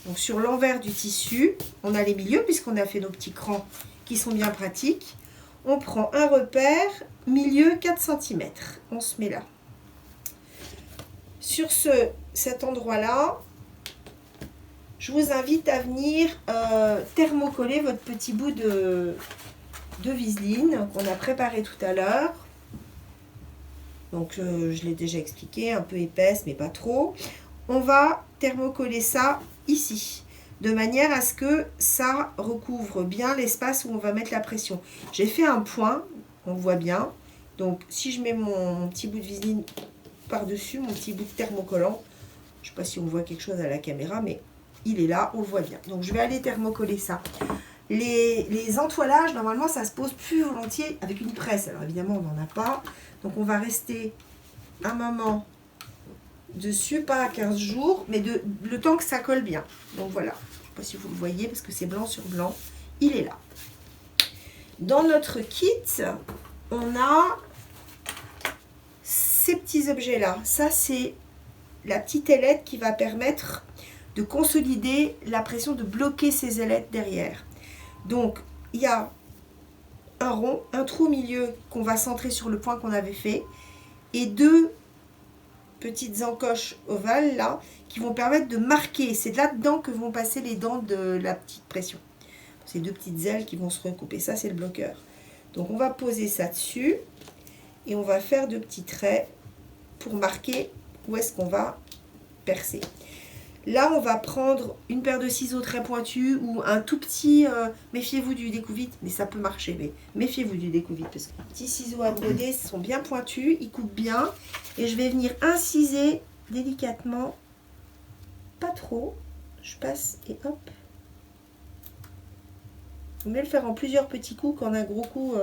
Donc sur l'envers du tissu, on a les milieux puisqu'on a fait nos petits crans qui sont bien pratiques. On prend un repère, milieu 4 cm. On se met là. Sur cet endroit-là, je vous invite à venir thermocoller votre petit bout de viseline qu'on a préparé tout à l'heure. Donc je l'ai déjà expliqué, un peu épaisse mais pas trop. On va thermocoller ça ici, de manière à ce que ça recouvre bien l'espace où on va mettre la pression. J'ai fait un point, on voit bien. Donc si je mets mon petit bout de viseline par-dessus, mon petit bout de thermocollant, je ne sais pas si on voit quelque chose à la caméra, mais il est là, on le voit bien. Donc je vais aller thermocoller ça. Les entoilages, normalement, ça se pose plus volontiers avec une presse. Alors évidemment, on n'en a pas. Donc on va rester un moment dessus, pas à 15 jours, mais le temps que ça colle bien. Donc voilà, je ne sais pas si vous le voyez parce que c'est blanc sur blanc, il est là. Dans notre kit, on a ces petits objets-là. Ça, c'est la petite ailette qui va permettre de consolider la pression, de bloquer ces ailettes derrière. Donc, il y a un rond, un trou au milieu qu'on va centrer sur le point qu'on avait fait et 2 petites encoches ovales là qui vont permettre de marquer. C'est là-dedans que vont passer les dents de la petite pression. Ces 2 petites ailes qui vont se recouper. Ça, c'est le bloqueur. Donc, on va poser ça dessus et on va faire 2 petits traits pour marquer où est-ce qu'on va percer. Là, on va prendre une paire de ciseaux très pointus ou un tout petit... méfiez-vous du découvite, mais ça peut marcher. Mais méfiez-vous du découvite parce que les petits ciseaux à broder sont bien pointus, ils coupent bien. Et je vais venir inciser délicatement, pas trop. Je passe et hop. Vous mieux le faire en plusieurs petits coups qu'en un gros coup.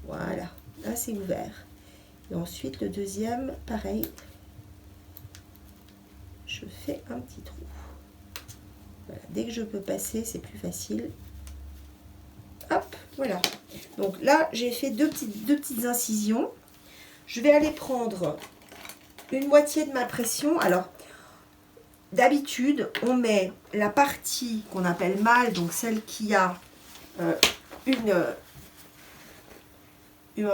Voilà, là c'est ouvert. Et ensuite, le deuxième, pareil. Je fais un petit trou. Voilà. Dès que je peux passer, c'est plus facile. Hop, voilà. Donc là, j'ai fait deux petites incisions. Je vais aller prendre une moitié de ma pression. Alors, d'habitude, on met la partie qu'on appelle mâle, donc celle qui a un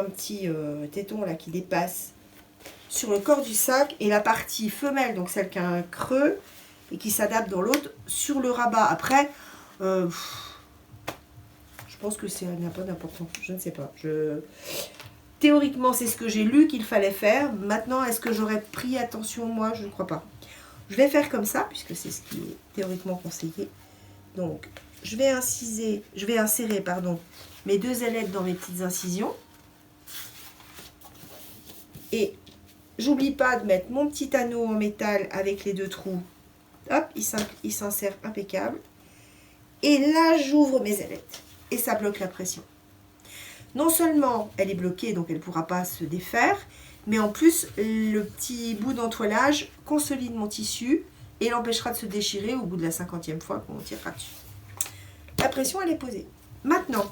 petit téton là qui dépasse sur le corps du sac, et la partie femelle, donc celle qui a un creux et qui s'adapte dans l'autre, sur le rabat. Après, je pense que ça n'a pas d'importance, je ne sais pas. Théoriquement, c'est ce que j'ai lu qu'il fallait faire. Maintenant, est-ce que j'aurais pris attention moi? Je ne crois pas. Je vais faire comme ça, puisque c'est ce qui est théoriquement conseillé. Donc, je vais insérer, pardon, mes 2 ailettes dans mes petites incisions. Et j'oublie pas de mettre mon petit anneau en métal avec les 2 trous. Hop, il s'insère impeccable. Et là, j'ouvre mes ailettes. Et ça bloque la pression. Non seulement elle est bloquée, donc elle ne pourra pas se défaire, mais en plus, le petit bout d'entoilage consolide mon tissu et l'empêchera de se déchirer au bout de la 50e fois qu'on tirera dessus. La pression, elle est posée. Maintenant,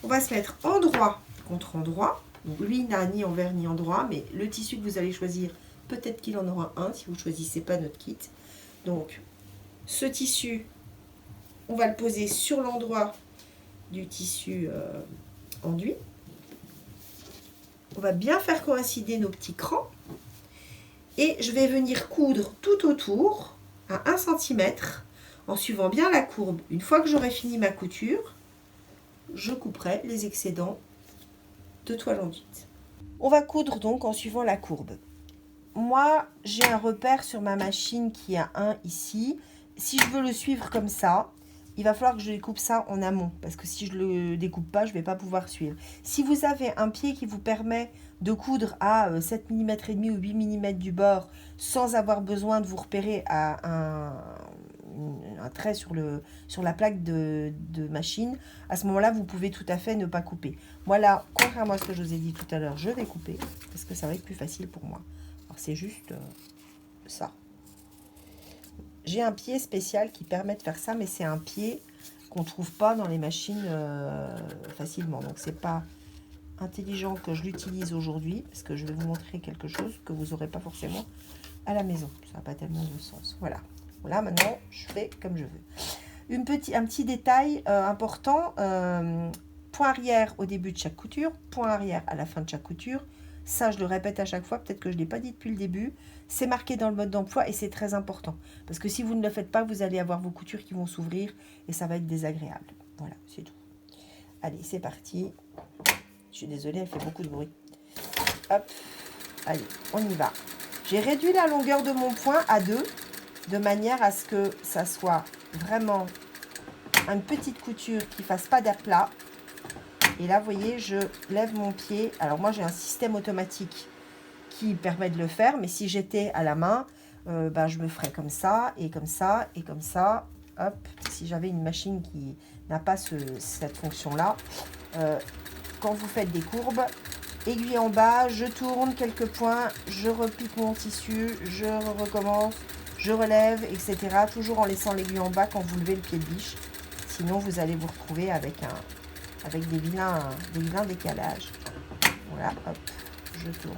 on va se mettre endroit contre endroit. Donc, lui n'a ni envers ni endroit, mais le tissu que vous allez choisir, peut-être qu'il en aura un si vous ne choisissez pas notre kit. Donc, ce tissu, on va le poser sur l'endroit du tissu enduit. On va bien faire coïncider nos petits crans. Et je vais venir coudre tout autour à 1 cm en suivant bien la courbe. Une fois que j'aurai fini ma couture, je couperai les excédents de toile enduite. On va coudre donc en suivant la courbe. Moi, j'ai un repère sur ma machine qui a un ici. Si je veux le suivre comme ça, il va falloir que je découpe ça en amont. Parce que si je ne le découpe pas, je ne vais pas pouvoir suivre. Si vous avez un pied qui vous permet de coudre à 7 mm et demi ou 8 mm du bord, sans avoir besoin de vous repérer à un trait sur la plaque de machine, à ce moment-là, vous pouvez tout à fait ne pas couper. Moi là, contrairement à ce que je vous ai dit tout à l'heure, je vais couper, parce que ça va être plus facile pour moi. Alors c'est juste ça. J'ai un pied spécial qui permet de faire ça, mais c'est un pied qu'on ne trouve pas dans les machines facilement. Donc c'est pas intelligent que je l'utilise aujourd'hui, parce que je vais vous montrer quelque chose que vous n'aurez pas forcément à la maison. Ça n'a pas tellement de sens. Voilà. Voilà, maintenant, je fais comme je veux. Un petit détail important, point arrière au début de chaque couture, point arrière à la fin de chaque couture. Ça, je le répète à chaque fois, peut-être que je ne l'ai pas dit depuis le début. C'est marqué dans le mode d'emploi et c'est très important. Parce que si vous ne le faites pas, vous allez avoir vos coutures qui vont s'ouvrir et ça va être désagréable. Voilà, c'est tout. Allez, c'est parti. Je suis désolée, elle fait beaucoup de bruit. Hop, allez, on y va. J'ai réduit la longueur de mon point à 2, de manière à ce que ça soit vraiment une petite couture qui ne fasse pas d'aplat. Et là, vous voyez, je lève mon pied. Alors moi, j'ai un système automatique qui permet de le faire, mais si j'étais à la main, je me ferais comme ça, et comme ça, et comme ça. Hop, si j'avais une machine qui n'a pas cette fonction-là, quand vous faites des courbes, aiguille en bas, je tourne quelques points, je repique mon tissu, je recommence, je relève, etc. Toujours en laissant l'aiguille en bas quand vous levez le pied de biche. Sinon, vous allez vous retrouver avec des vilains décalages. Voilà, hop, je tourne,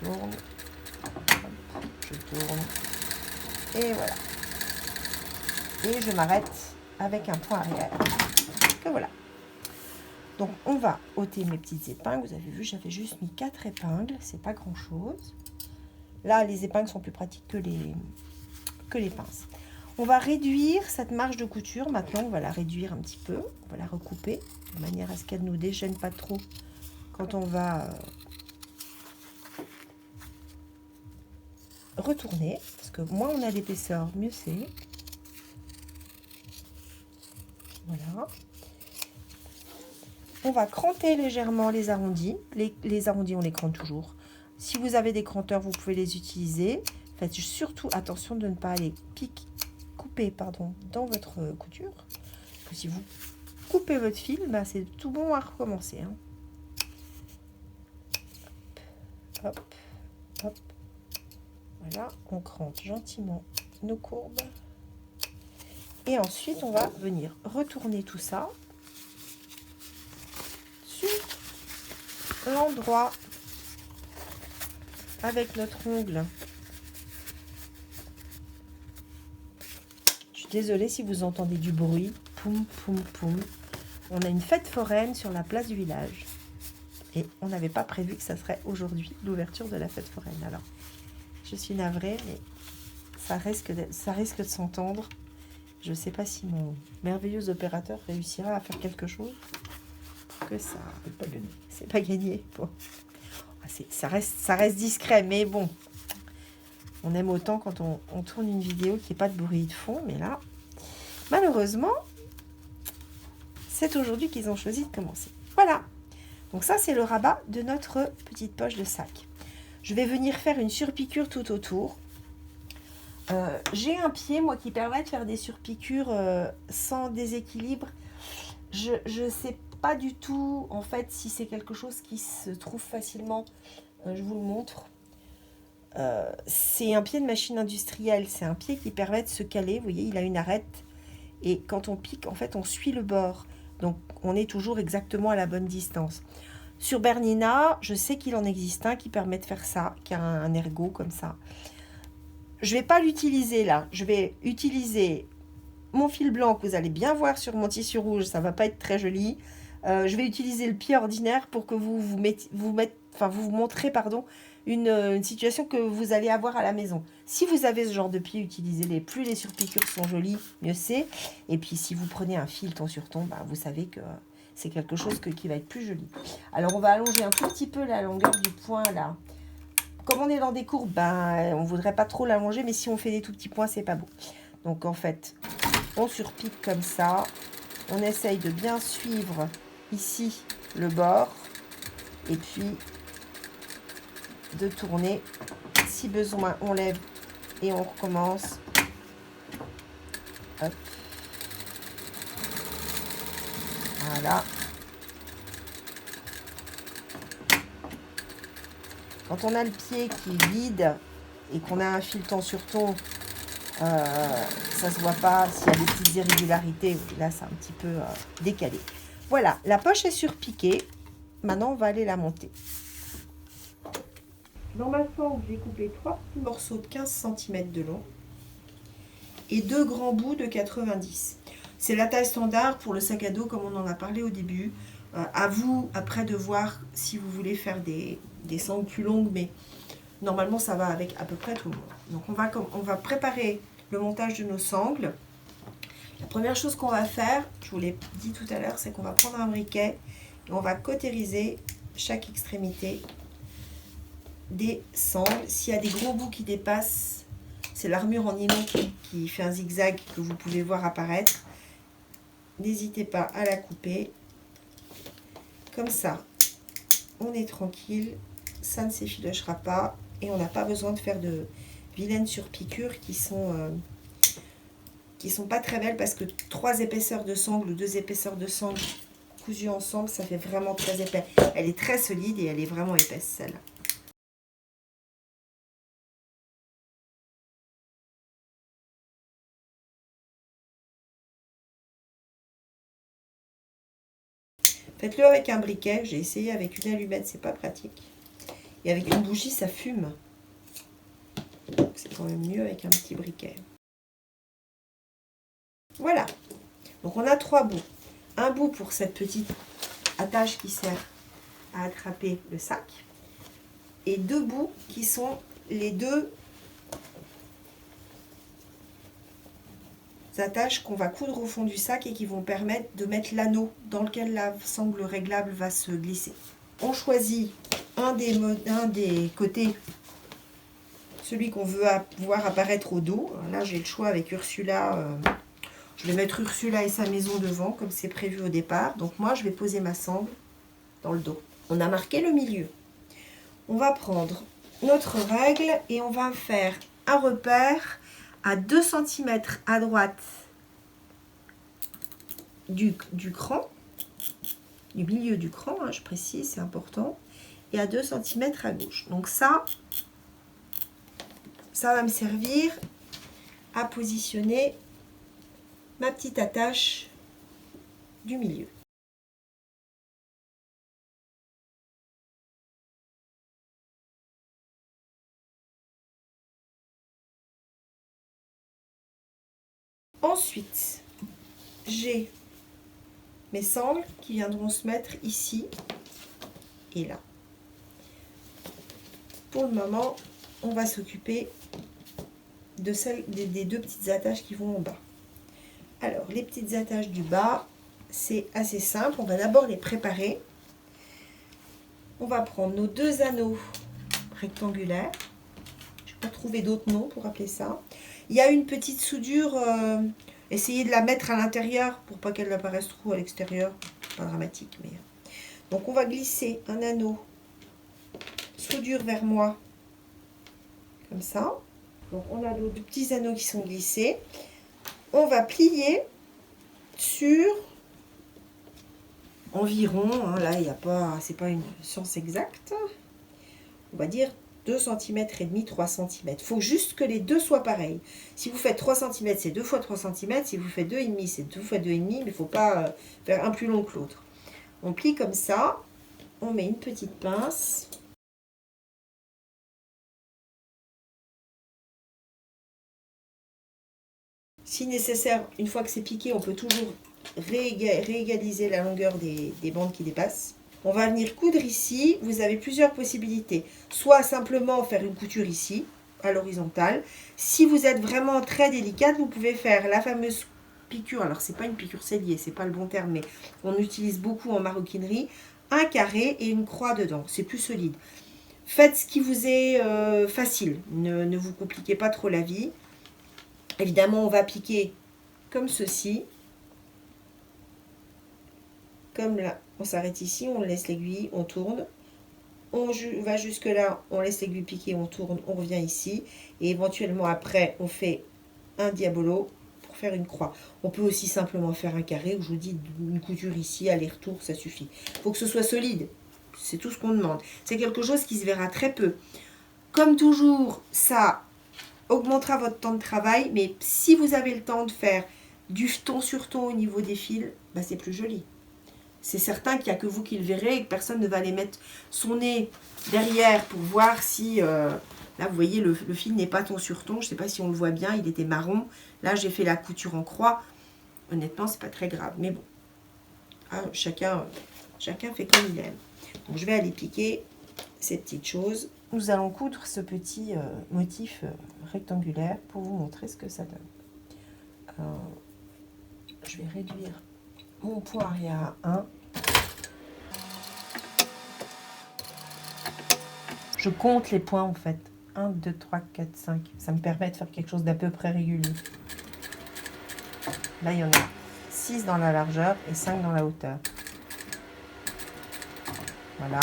hop, je tourne, et voilà. Et je m'arrête avec un point arrière. Que voilà. Donc, on va ôter mes petites épingles. Vous avez vu, j'avais juste mis 4 épingles. C'est pas grand-chose. Là, les épingles sont plus pratiques que les pinces. On va réduire cette marge de couture. Maintenant, on va la réduire un petit peu. On va la recouper de manière à ce qu'elle ne nous déchaîne pas trop quand on va retourner. Parce que moins on a d'épaisseur, mieux c'est. Voilà. On va cranter légèrement les arrondis. Les arrondis, on les crante toujours. Si vous avez des cranteurs, vous pouvez les utiliser. Faites surtout attention de ne pas aller couper dans votre couture. Parce que si vous coupez votre fil, c'est tout bon à recommencer. Hein. Hop, hop. Voilà, on crante gentiment nos courbes. Et ensuite, on va venir retourner tout ça sur l'endroit avec notre ongle. Je suis désolée si vous entendez du bruit. Poum, poum, poum. On a une fête foraine sur la place du village. Et on n'avait pas prévu que ça serait aujourd'hui l'ouverture de la fête foraine. Alors, je suis navrée, mais ça risque de s'entendre. Je ne sais pas si mon merveilleux opérateur réussira à faire quelque chose pour que ça... C'est pas gagné. Bon. Ça reste discret, mais bon. On aime autant quand on tourne une vidéo qu'il n'y ait pas de bruit de fond, mais là... malheureusement, c'est aujourd'hui qu'ils ont choisi de commencer. Voilà. Donc ça, c'est le rabat de notre petite poche de sac. Je vais venir faire une surpiqûre tout autour. J'ai un pied, moi, qui permet de faire des surpiqûres sans déséquilibre. Je ne sais pas du tout, en fait, si c'est quelque chose qui se trouve facilement. Je vous le montre. C'est un pied de machine industrielle. C'est un pied qui permet de se caler. Vous voyez, il a une arête. Et quand on pique, en fait, on suit le bord. Donc, on est toujours exactement à la bonne distance. Sur Bernina, je sais qu'il en existe un qui permet de faire ça, qui a un ergot comme ça. Je ne vais pas l'utiliser là. Je vais utiliser mon fil blanc que vous allez bien voir sur mon tissu rouge. Ça ne va pas être très joli. Je vais utiliser le pied ordinaire pour que vous montrez une situation que vous allez avoir à la maison. Si vous avez ce genre de pied, utilisez-les. Plus les surpiqûres sont jolies, mieux c'est. Et puis si vous prenez un fil ton sur ton, bah, vous savez que c'est quelque chose qui va être plus joli. Alors on va allonger un tout petit peu la longueur du point là. Comme on est dans des courbes, ben, on ne voudrait pas trop l'allonger, mais si on fait des tout petits points, c'est pas beau. Donc en fait, on surpique comme ça. On essaye de bien suivre ici le bord. Et puis de tourner. Si besoin, on lève et on recommence. Hop. Voilà. Quand on a le pied qui est vide et qu'on a un fil temps sur ton, ça se voit pas s'il y a des petites irrégularités. Là, c'est un petit peu décalé. Voilà, la poche est surpiquée. Maintenant, on va aller la monter. Dans ma forme, j'ai coupé 3 petits morceaux de 15 cm de long et 2 grands bouts de 90. C'est la taille standard pour le sac à dos, comme on en a parlé au début. À vous, après, de voir si vous voulez faire des sangles plus longues, mais normalement, ça va avec à peu près tout le monde. Donc, on va préparer le montage de nos sangles. La première chose qu'on va faire, je vous l'ai dit tout à l'heure, c'est qu'on va prendre un briquet et on va cautériser chaque extrémité des sangles. S'il y a des gros bouts qui dépassent, c'est l'armure en nylon qui fait un zigzag que vous pouvez voir apparaître. N'hésitez pas à la couper. Comme ça, on est tranquille, ça ne s'effilochera pas et on n'a pas besoin de faire de vilaines surpiqûres qui sont pas très belles, parce que 3 épaisseurs de sangle ou 2 épaisseurs de sangle cousues ensemble, ça fait vraiment très épais. Elle est très solide et elle est vraiment épaisse, celle-là. Faites-le avec un briquet. J'ai essayé avec une allumette, c'est pas pratique. Et avec une bougie, ça fume. C'est quand même mieux avec un petit briquet. Voilà. Donc on a 3 bouts. Un bout pour cette petite attache qui sert à attraper le sac. Et 2 bouts qui sont les 2 attaches qu'on va coudre au fond du sac et qui vont permettre de mettre l'anneau dans lequel la sangle réglable va se glisser. On choisit un des côtés, celui qu'on veut voir apparaître au dos. Là, j'ai le choix avec Ursula. Je vais mettre Ursula et sa maison devant, comme c'est prévu au départ. Donc moi, je vais poser ma sangle dans le dos. On a marqué le milieu. On va prendre notre règle et on va faire un repère à 2 cm à droite du cran, du milieu du cran, hein, je précise, c'est important, et à 2 cm à gauche. Donc ça va me servir à positionner ma petite attache du milieu. Ensuite, j'ai mes sangles qui viendront se mettre ici et là. Pour le moment, on va s'occuper de des 2 petites attaches qui vont en bas. Alors, les petites attaches du bas, c'est assez simple. On va d'abord les préparer. On va prendre nos 2 anneaux rectangulaires. Je n'ai pas trouvé d'autres noms pour appeler ça. Il y a une petite soudure Essayez de la mettre à l'intérieur pour pas qu'elle apparaisse trop à l'extérieur. Pas dramatique, mais... Donc, on va glisser un anneau soudure vers moi. Comme ça. Donc, on a nos deux petits anneaux qui sont glissés. On va plier sur environ, hein, là, il n'y a pas, c'est pas une science exacte. On va dire 2 cm et demi, 3 cm. Il faut juste que les deux soient pareils. Si vous faites 3 cm, c'est 2 fois 3 cm. Si vous faites 2,5, c'est 2 fois 2,5. Mais il ne faut pas faire un plus long que l'autre. On plie comme ça. On met une petite pince. Si nécessaire, une fois que c'est piqué, on peut toujours réégaliser la longueur des bandes qui dépassent. On va venir coudre ici. Vous avez plusieurs possibilités. Soit simplement faire une couture ici, à l'horizontale. Si vous êtes vraiment très délicate, vous pouvez faire la fameuse piqûre. Alors, c'est pas une piqûre sellier, c'est pas le bon terme, mais on utilise beaucoup en maroquinerie. Un carré et une croix dedans. C'est plus solide. Faites ce qui vous est facile. Ne vous compliquez pas trop la vie. Évidemment, on va piquer comme ceci. Comme là, on s'arrête ici, on laisse l'aiguille, on tourne. On va jusque là, on laisse l'aiguille piquer, on tourne, on revient ici. Et éventuellement après, on fait un diabolo pour faire une croix. On peut aussi simplement faire un carré, où je vous dis une couture ici, aller-retour, ça suffit. Il faut que ce soit solide. C'est tout ce qu'on demande. C'est quelque chose qui se verra très peu. Comme toujours, ça augmentera votre temps de travail, mais si vous avez le temps de faire du ton sur ton au niveau des fils, bah c'est plus joli. C'est certain qu'il n'y a que vous qui le verrez et que personne ne va aller mettre son nez derrière pour voir si... là, vous voyez, le fil n'est pas ton sur ton. Je ne sais pas si on le voit bien, il était marron. Là, j'ai fait la couture en croix. Honnêtement, c'est pas très grave. Mais bon, hein, chacun fait comme il aime. Donc, je vais aller piquer ces petites choses. Nous allons coudre ce petit motif rectangulaire pour vous montrer ce que ça donne. Je vais réduire mon point arrière à 1. Je compte les points en fait. 1, 2, 3, 4, 5. Ça me permet de faire quelque chose d'à peu près régulier. Là, il y en a 6 dans la largeur et 5 dans la hauteur. Voilà.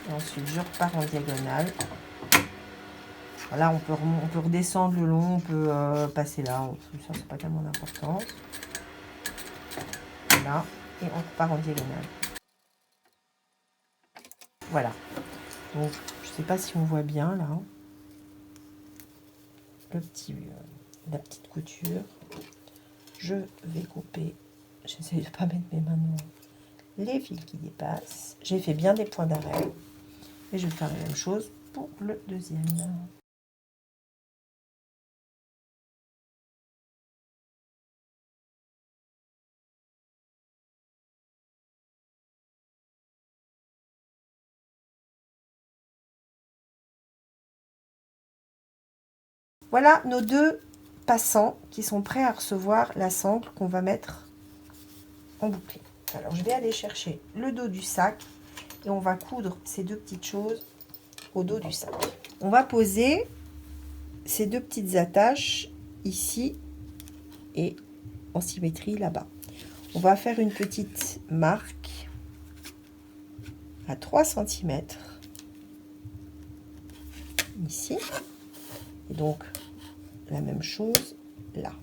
Et ensuite, je repars en diagonale. Là, on peut redescendre le long, on peut passer là. Ça, c'est pas tellement d'importance. Voilà. Et on repart en diagonale. Voilà. Donc, je ne sais pas si on voit bien là. La petite couture. Je vais couper. J'essaie de ne pas mettre mes mains dans les fils qui dépassent. J'ai fait bien des points d'arrêt. Et je vais faire la même chose pour le deuxième. Voilà nos deux passants qui sont prêts à recevoir la sangle qu'on va mettre en bouclé. Alors, je vais aller chercher le dos du sac et on va coudre ces deux petites choses au dos du sac. On va poser ces deux petites attaches ici et en symétrie là-bas. On va faire une petite marque à 3 cm ici. Et donc, la même chose là.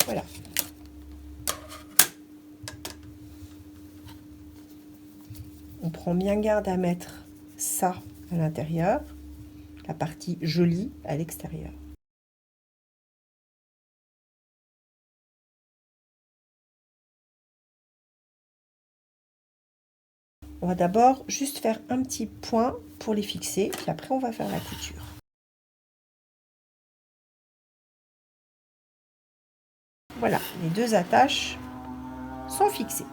Voilà. On prend bien garde à mettre ça à l'intérieur, la partie jolie à l'extérieur. On va d'abord juste faire un petit point pour les fixer, puis après on va faire la couture. Voilà, les deux attaches sont fixées.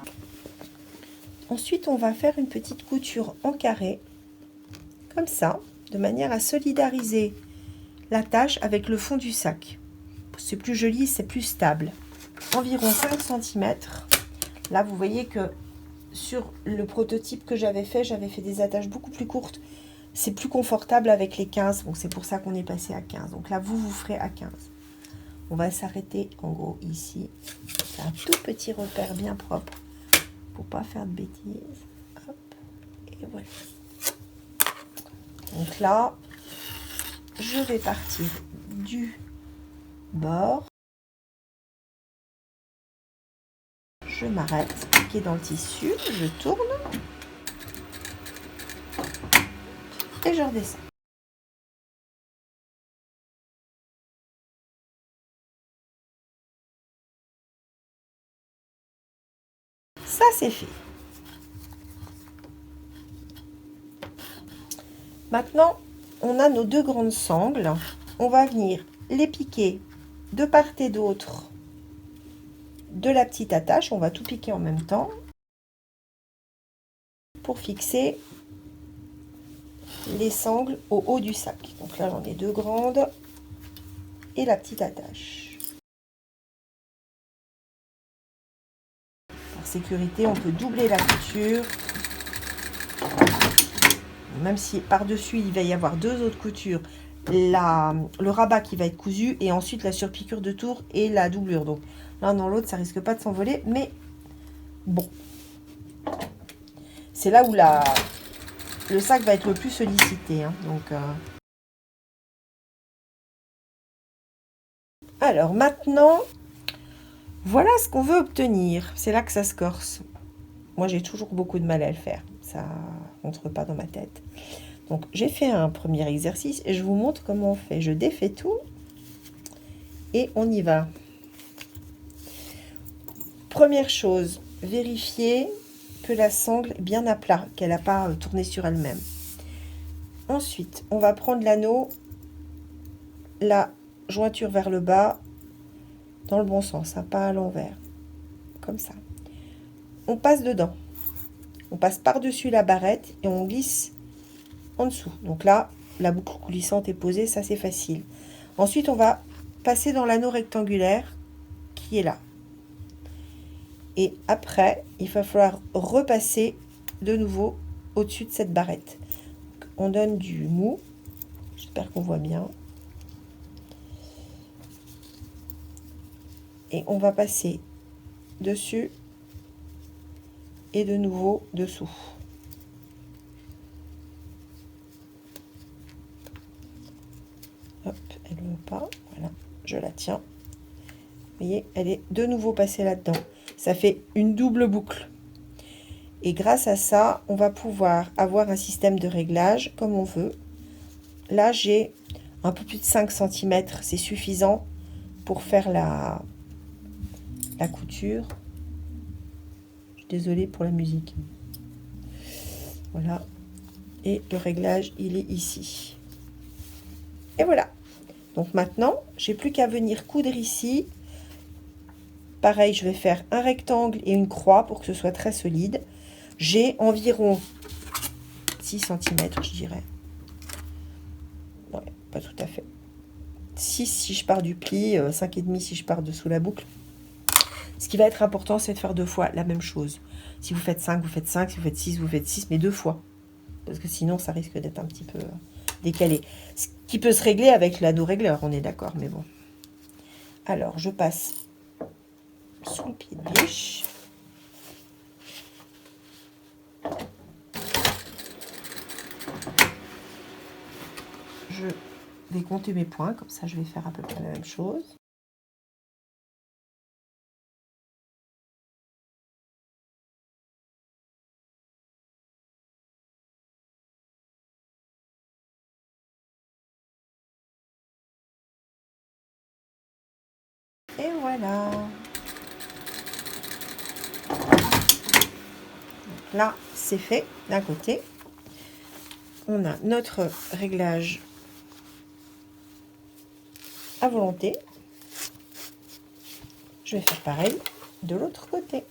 Ensuite, on va faire une petite couture en carré, comme ça, de manière à solidariser l'attache avec le fond du sac. C'est plus joli, c'est plus stable. Environ 5 cm. Là, vous voyez que sur le prototype que j'avais fait des attaches beaucoup plus courtes. c'est plus confortable avec les 15. Donc c'est pour ça qu'on est passé à 15. Donc là, vous ferez à 15. On va s'arrêter en gros ici. C'est un tout petit repère bien propre pour pas faire de bêtises. Hop, et voilà. Donc là, je vais partir du bord. Je m'arrête, piquer dans le tissu, je tourne et je redescends. Ça, c'est fait. Maintenant, on a nos deux grandes sangles. On va venir les piquer de part et d'autre de la petite attache. On va tout piquer en même temps pour fixer les sangles au haut du sac. Donc là, j'en ai deux grandes et la petite attache. Par sécurité, on peut doubler la couture. Même si par-dessus, il va y avoir deux autres coutures. Le rabat qui va être cousu et ensuite la surpiqûre de tour et la doublure. Donc l'un dans l'autre, ça risque pas de s'envoler. Mais bon. C'est là où le sac va être le plus sollicité. Hein. Donc, alors maintenant, voilà ce qu'on veut obtenir. C'est là que ça se corse. Moi, j'ai toujours beaucoup de mal à le faire. Ça rentre pas dans ma tête. Donc, j'ai fait un premier exercice et je vous montre comment on fait. Je défais tout et on y va. Première chose, vérifier que la sangle est bien à plat, qu'elle n'a pas tourné sur elle-même. Ensuite, on va prendre l'anneau, la jointure vers le bas, dans le bon sens, hein, pas à l'envers, comme ça. On passe dedans, on passe par-dessus la barrette et on glisse en dessous. Donc là, la boucle coulissante est posée, ça c'est facile. Ensuite, on va passer dans l'anneau rectangulaire qui est là. Et après, il va falloir repasser de nouveau au-dessus de cette barrette. Donc, on donne du mou, j'espère qu'on voit bien. Et on va passer dessus et de nouveau dessous. Hop, elle ne veut pas, voilà, je la tiens. Vous voyez, elle est de nouveau passée là-dedans. Ça fait une double boucle. Et grâce à ça, on va pouvoir avoir un système de réglage comme on veut. Là, j'ai un peu plus de 5 cm, c'est suffisant pour faire la couture. Je suis désolée pour la musique. Voilà. Et le réglage, il est ici. Et voilà. Donc maintenant, j'ai plus qu'à venir coudre ici. Pareil, je vais faire un rectangle et une croix pour que ce soit très solide. J'ai environ 6 cm, je dirais. Ouais, pas tout à fait. 6 si je pars du pli, 5,5 si je pars dessous la boucle. Ce qui va être important, c'est de faire 2 fois la même chose. Si vous faites 5, vous faites 5. Si vous faites 6, vous faites 6, mais 2 fois. Parce que sinon, ça risque d'être un petit peu décalé. Ce qui peut se régler avec l'anneau régleur, on est d'accord, mais bon. Alors, je passe sous le pied de biche. Je vais compter mes points, comme ça je vais faire à peu près la même chose. Et voilà. Donc là, c'est fait d'un côté. On a notre réglage à volonté. Je vais faire pareil de l'autre côté.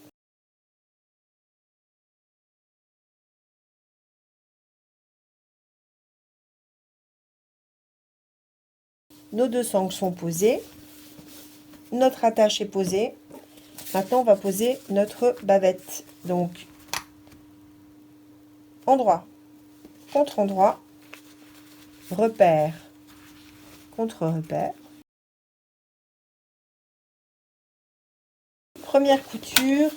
Nos deux sangles sont posées. Notre attache est posée. Maintenant, on va poser notre bavette. Donc, endroit contre endroit. repère contre repère. Première couture,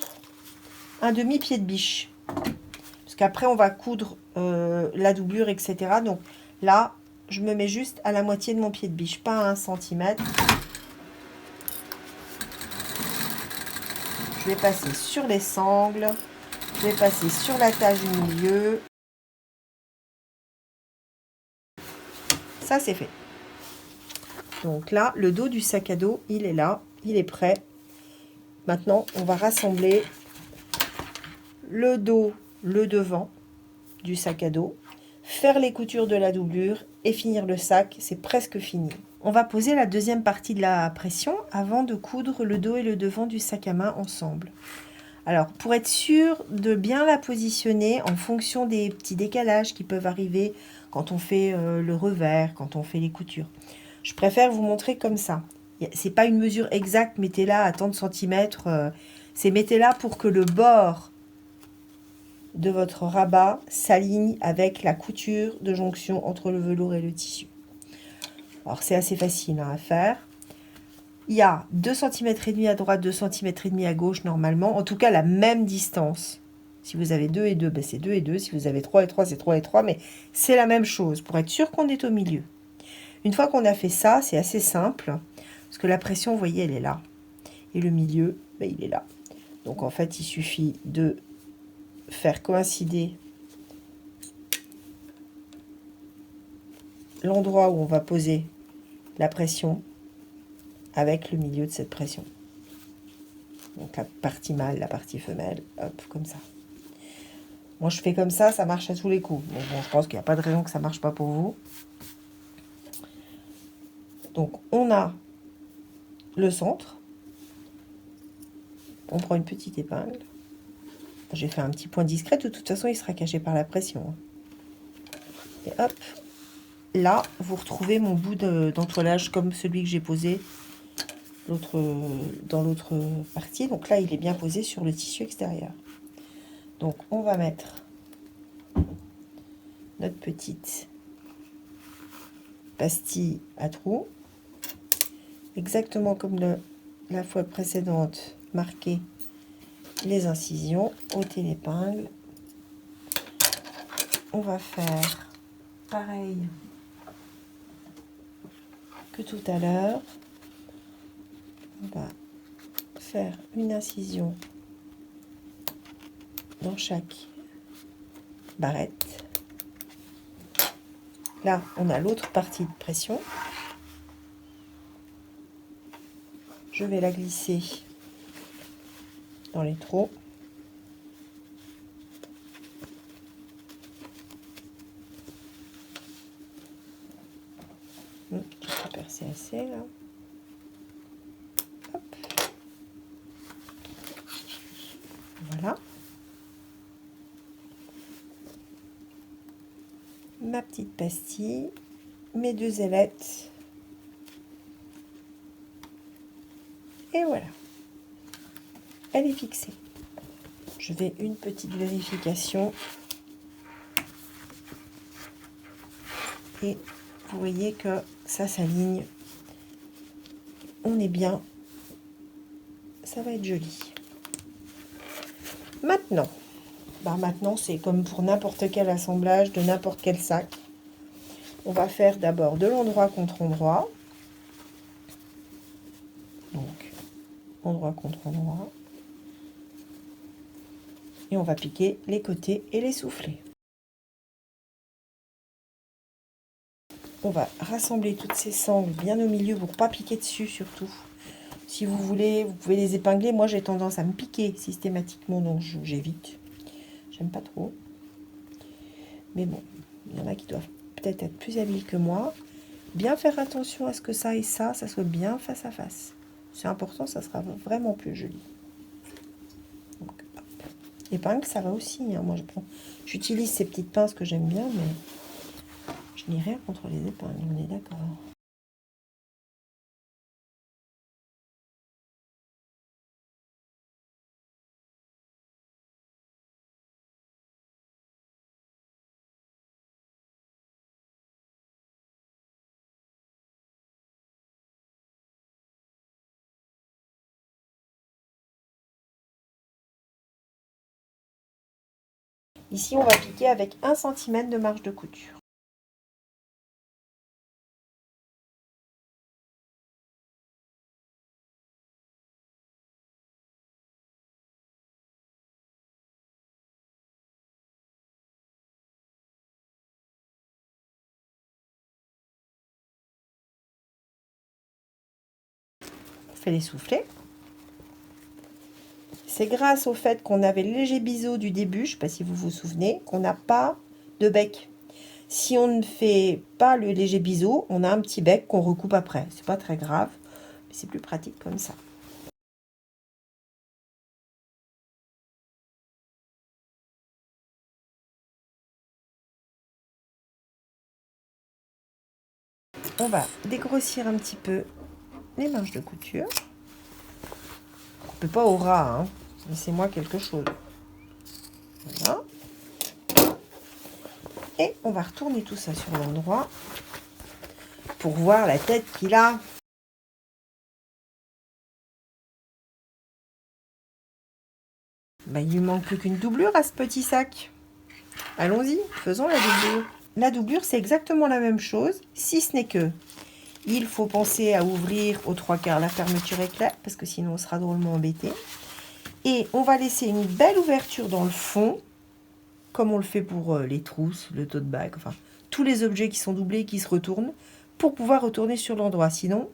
un demi-pied de biche. Parce qu'après, on va coudre la doublure, etc. Donc là, je me mets juste à la moitié de mon pied de biche, pas à 1 cm. Je vais passer sur les sangles. Je vais passer sur la tache du milieu. Ça, c'est fait. Donc là, le dos du sac à dos, il est là. Il est prêt. Maintenant, on va rassembler le dos, le devant du sac à dos, faire les coutures de la doublure et finir le sac. C'est presque fini. On va poser la deuxième partie de la pression avant de coudre le dos et le devant du sac à main ensemble. Alors, pour être sûr de bien la positionner en fonction des petits décalages qui peuvent arriver quand on fait le revers, quand on fait les coutures, je préfère vous montrer comme ça. C'est pas une mesure exacte, mettez-la à tant de centimètres. C'est mettez-la pour que le bord de votre rabat s'aligne avec la couture de jonction entre le velours et le tissu. Alors, c'est assez facile à faire. Il y a 2,5 cm à droite, 2,5 cm à gauche normalement. En tout cas, la même distance. Si vous avez 2 et 2, ben c'est 2 et 2. Si vous avez 3 et 3, c'est 3 et 3. Mais c'est la même chose pour être sûr qu'on est au milieu. Une fois qu'on a fait ça, c'est assez simple. Parce que la pression, vous voyez, elle est là. Et le milieu, ben, il est là. Donc en fait, il suffit de faire coïncider l'endroit où on va poser la pression avec le milieu de cette pression. Donc la partie mâle, la partie femelle, hop, comme ça. Moi, je fais comme ça marche à tous les coups. Donc, bon, je pense qu'il n'y a pas de raison que ça ne marche pas pour vous. Donc, on a le centre. On prend une petite épingle. J'ai fait un petit point discret. De toute façon, il sera caché par la pression. Et hop, là, vous retrouvez mon bout d'entoilage comme celui que j'ai posé dans l'autre partie. Donc là, il est bien posé sur le tissu extérieur. Donc, on va mettre notre petite pastille à trous. Exactement comme la fois précédente, marquer les incisions, ôter l'épingle. On va faire pareil que tout à l'heure. On va faire une incision dans chaque barrette. Là, on a l'autre partie de pression. Je vais la glisser dans les trous. Je vais percer assez là. Hop. Voilà. Ma petite pastille, mes 2 ailettes. Et voilà. Elle est fixée. Je vais une petite vérification. Et vous voyez que ça s'aligne. On est bien. Ça va être joli. Maintenant, c'est comme pour n'importe quel assemblage de n'importe quel sac. On va faire d'abord de l'endroit contre endroit. Donc, endroit contre endroit. Et on va piquer les côtés et les soufflets. On va rassembler toutes ces sangles bien au milieu pour ne pas piquer dessus surtout. Si vous voulez, vous pouvez les épingler. Moi, j'ai tendance à me piquer systématiquement, donc j'évite. J'aime pas trop. Mais bon, il y en a qui doivent peut-être être plus habiles que moi. Bien faire attention à ce que ça et ça soit bien face à face. C'est important, ça sera vraiment plus joli. Donc, hop. Épingle, ça va aussi. Hein. Moi, j'utilise ces petites pinces que j'aime bien, mais je n'ai rien contre les épingles, on est d'accord. Ici, on va piquer avec 1 cm de marge de couture. On fait les soufflets. C'est grâce au fait qu'on avait le léger biseau du début, je ne sais pas si vous vous souvenez, qu'on n'a pas de bec. Si on ne fait pas le léger biseau, on a un petit bec qu'on recoupe après. C'est pas très grave, mais c'est plus pratique comme ça. On va dégrossir un petit peu les manches de couture. On ne peut pas au ras, hein. Laissez-moi quelque chose. Voilà. Et on va retourner tout ça sur l'endroit pour voir la tête qu'il a. Ben, il lui manque plus qu'une doublure à ce petit sac. Allons-y, faisons la doublure. La doublure, c'est exactement la même chose, si ce n'est que il faut penser à ouvrir aux 3/4 la fermeture éclair, parce que sinon on sera drôlement embêté. Et on va laisser une belle ouverture dans le fond, comme on le fait pour les trousses, le tote bag, enfin tous les objets qui sont doublés, qui se retournent, pour pouvoir retourner sur l'endroit. Sinon,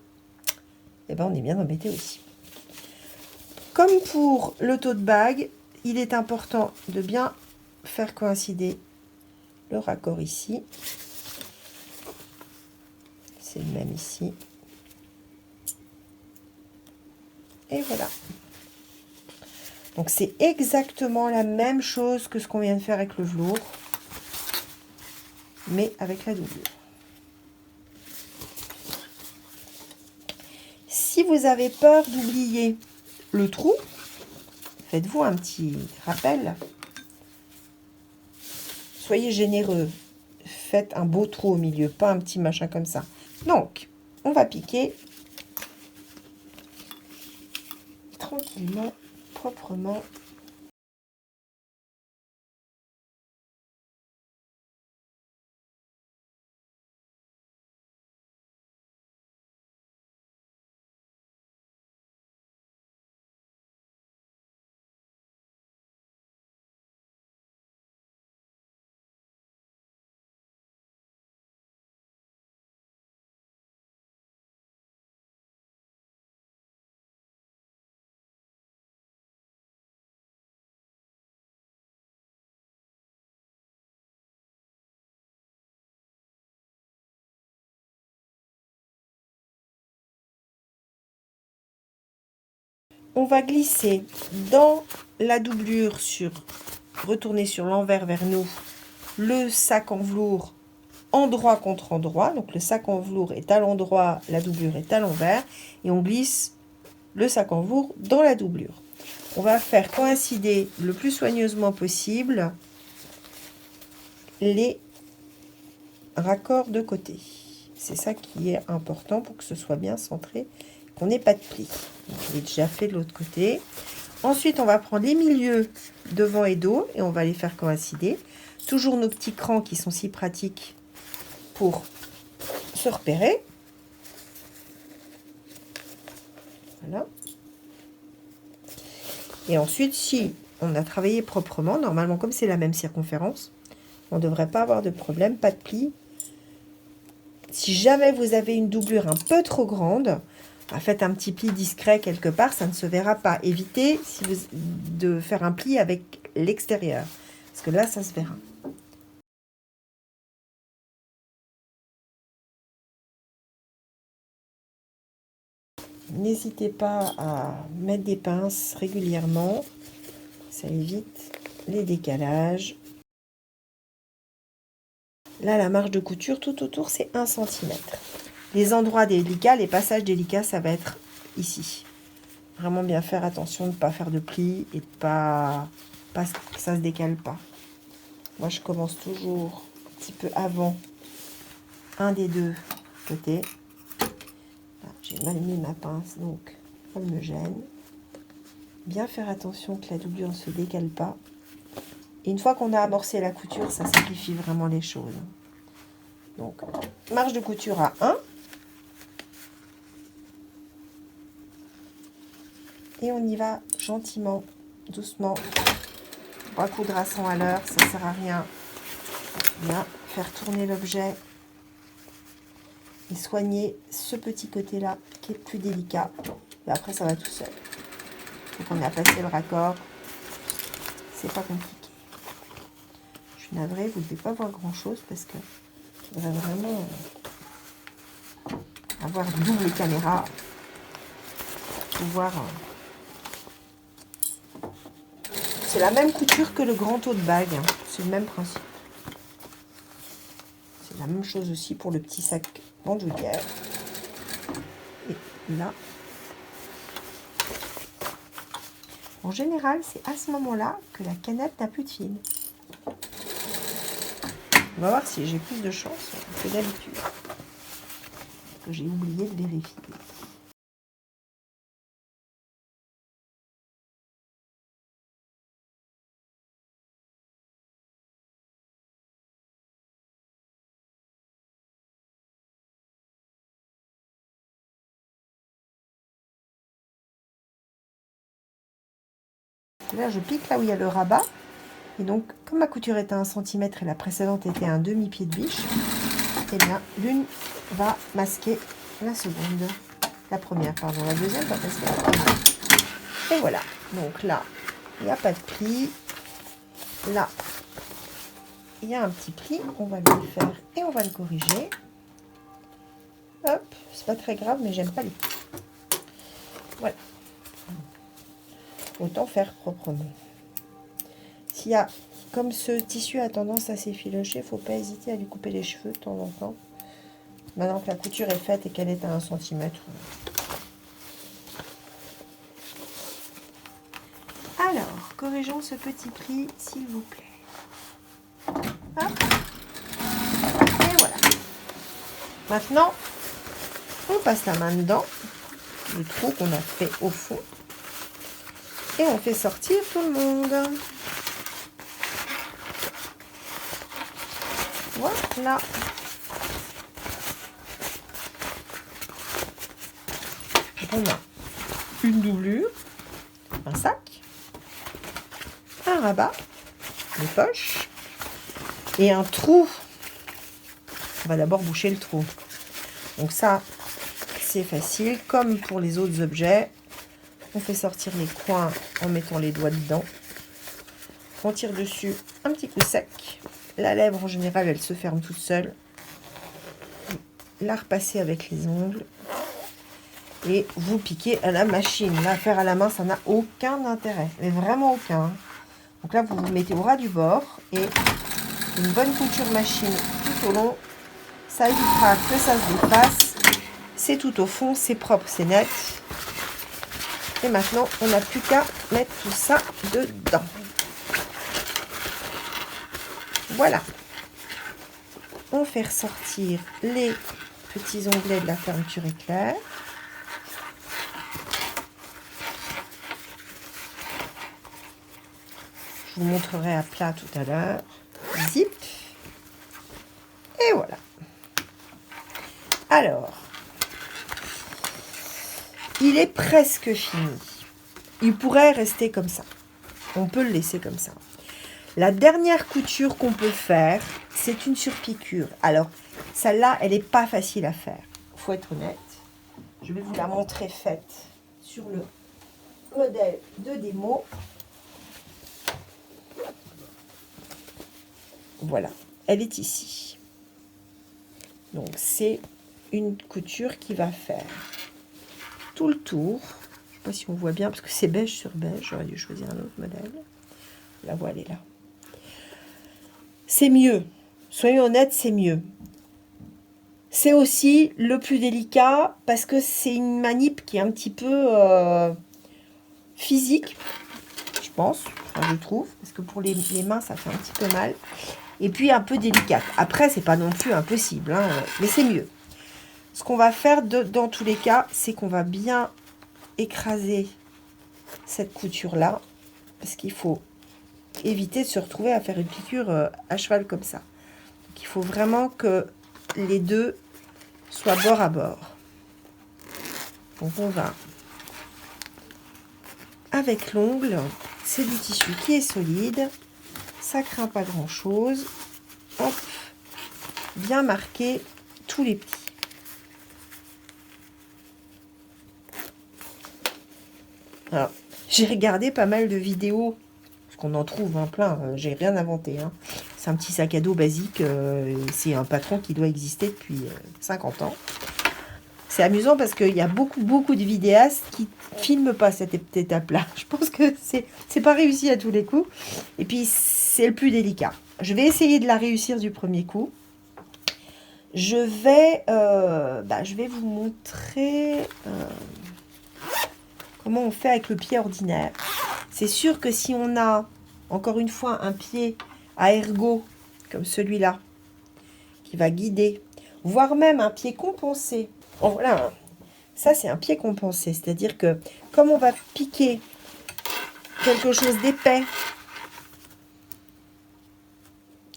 eh ben, on est bien embêté aussi. Comme pour le tote bag, il est important de bien faire coïncider le raccord ici. C'est le même ici. Et voilà. Donc c'est exactement la même chose que ce qu'on vient de faire avec le velours, mais avec la doublure. Si vous avez peur d'oublier le trou, faites-vous un petit rappel. Soyez généreux. Faites un beau trou au milieu, pas un petit machin comme ça. Donc, on va piquer tranquillement, proprement. On va glisser dans la doublure retourner sur l'envers vers nous, le sac en velours endroit contre endroit. Donc le sac en velours est à l'endroit, la doublure est à l'envers. Et on glisse le sac en velours dans la doublure. On va faire coïncider le plus soigneusement possible les raccords de côté. C'est ça qui est important pour que ce soit bien centré, qu'on n'ait pas de plis. Je l'ai déjà fait de l'autre côté. Ensuite, on va prendre les milieux devant et dos et on va les faire coïncider. Toujours nos petits crans qui sont si pratiques pour se repérer. Voilà. Et ensuite, si on a travaillé proprement, normalement, comme c'est la même circonférence, on ne devrait pas avoir de problème, pas de plis. Si jamais vous avez une doublure un peu trop grande, faites un petit pli discret quelque part, ça ne se verra pas. Évitez de faire un pli avec l'extérieur, parce que là, ça se verra. N'hésitez pas à mettre des pinces régulièrement, ça évite les décalages. Là, la marge de couture tout autour, c'est 1 cm. Les endroits délicats, les passages délicats, ça va être ici. Vraiment bien faire attention de ne pas faire de plis et de pas que ça se décale pas. Moi, je commence toujours un petit peu avant un des deux côtés. J'ai mal mis ma pince, donc elle me gêne. Bien faire attention que la doublure ne se décale pas. Et une fois qu'on a amorcé la couture, ça simplifie vraiment les choses. Donc, marge de couture à 1. Et on y va gentiment, doucement. On va coudre à 100 à l'heure, ça ne sert à rien. Bien, faire tourner l'objet et soigner ce petit côté-là qui est plus délicat. Et après, ça va tout seul. Donc, on a placé le raccord. C'est pas compliqué. Je suis navrée, vous ne devez pas voir grand-chose parce que je voudrais vraiment avoir une double caméra pour pouvoir... C'est la même couture que le grand taux de bague. Hein. C'est le même principe. C'est la même chose aussi pour le petit sac bandoulière. Et là, en général, c'est à ce moment-là que la canette n'a plus de fil. On va voir si j'ai plus de chance que d'habitude. Que j'ai oublié de vérifier. Là, je pique là où il y a le rabat. Et donc, comme ma couture était à 1 cm et la précédente était à un demi-pied de biche, eh bien, l'une va masquer la seconde. La première, pardon. La deuxième va masquer la première. Et voilà. Donc là, il n'y a pas de pli. Là, il y a un petit pli. On va le faire et on va le corriger. Hop. C'est pas très grave, mais j'aime pas les plis. Voilà. Autant faire proprement. S'il y a, comme ce tissu a tendance à s'effilocher, il ne faut pas hésiter à lui couper les cheveux de temps en temps. Maintenant que la couture est faite et qu'elle est à 1 cm. Alors, corrigeons ce petit pli, s'il vous plaît. Hop. Et voilà. Maintenant, on passe la main dedans, le trou qu'on a fait au fond. Et on fait sortir tout le monde. Voilà. On a une doublure, un sac, un rabat, des poches et un trou. On va d'abord boucher le trou. Donc ça, c'est facile. Comme pour les autres objets, on fait sortir les coins en mettant les doigts dedans. On tire dessus un petit coup sec. La lèvre, en général, elle se ferme toute seule. La repasser avec les ongles. Et vous piquez à la machine. Là, faire à la main, ça n'a aucun intérêt. Mais vraiment aucun. Donc là, vous vous mettez au ras du bord. Et une bonne couture machine tout au long. Ça évitera que ça se défasse. C'est tout au fond, c'est propre, c'est net. Et maintenant, on n'a plus qu'à mettre tout ça dedans. Voilà. On fait ressortir les petits onglets de la fermeture éclair. Je vous montrerai à plat tout à l'heure. Zip. Et voilà. Alors, il est presque fini. Il pourrait rester comme ça. On peut le laisser comme ça. La dernière couture qu'on peut faire, c'est une surpiqûre. Alors, celle-là, elle n'est pas facile à faire. Il faut être honnête. Je vais vous la montrer faite sur le modèle de démo. Voilà, elle est ici. Donc, c'est une couture qui va faire tout le tour. Je ne sais pas si on voit bien, parce que c'est beige sur beige. J'aurais dû choisir un autre modèle. La voile est là. C'est mieux. Soyons honnêtes, c'est mieux. C'est aussi le plus délicat parce que c'est une manip qui est un petit peu physique, je pense, enfin, je trouve. Parce que pour les mains, ça fait un petit peu mal. Et puis un peu délicate. Après, c'est pas non plus impossible, hein, mais c'est mieux. Ce qu'on va faire dans tous les cas, c'est qu'on va bien écraser cette couture-là. Parce qu'il faut éviter de se retrouver à faire une piqûre à cheval comme ça. Donc, il faut vraiment que les deux soient bord à bord. Donc on va avec l'ongle, c'est du tissu qui est solide, ça craint pas grand chose. Hop, bien marquer tous les petits. Alors, j'ai regardé pas mal de vidéos, parce qu'on en trouve plein, j'ai rien inventé. Hein. C'est un petit sac à dos basique, c'est un patron qui doit exister depuis 50 ans. C'est amusant parce qu'il y a beaucoup de vidéastes qui filment pas cette étape-là. Je pense que c'est pas réussi à tous les coups. Et puis, c'est le plus délicat. Je vais essayer de la réussir du premier coup. Je vais vous montrer comment on fait avec le pied ordinaire. C'est sûr que si on a, encore une fois, un pied à ergot, comme celui-là, qui va guider, voire même un pied compensé. Oh, voilà, ça c'est un pied compensé, c'est-à-dire que comme on va piquer quelque chose d'épais,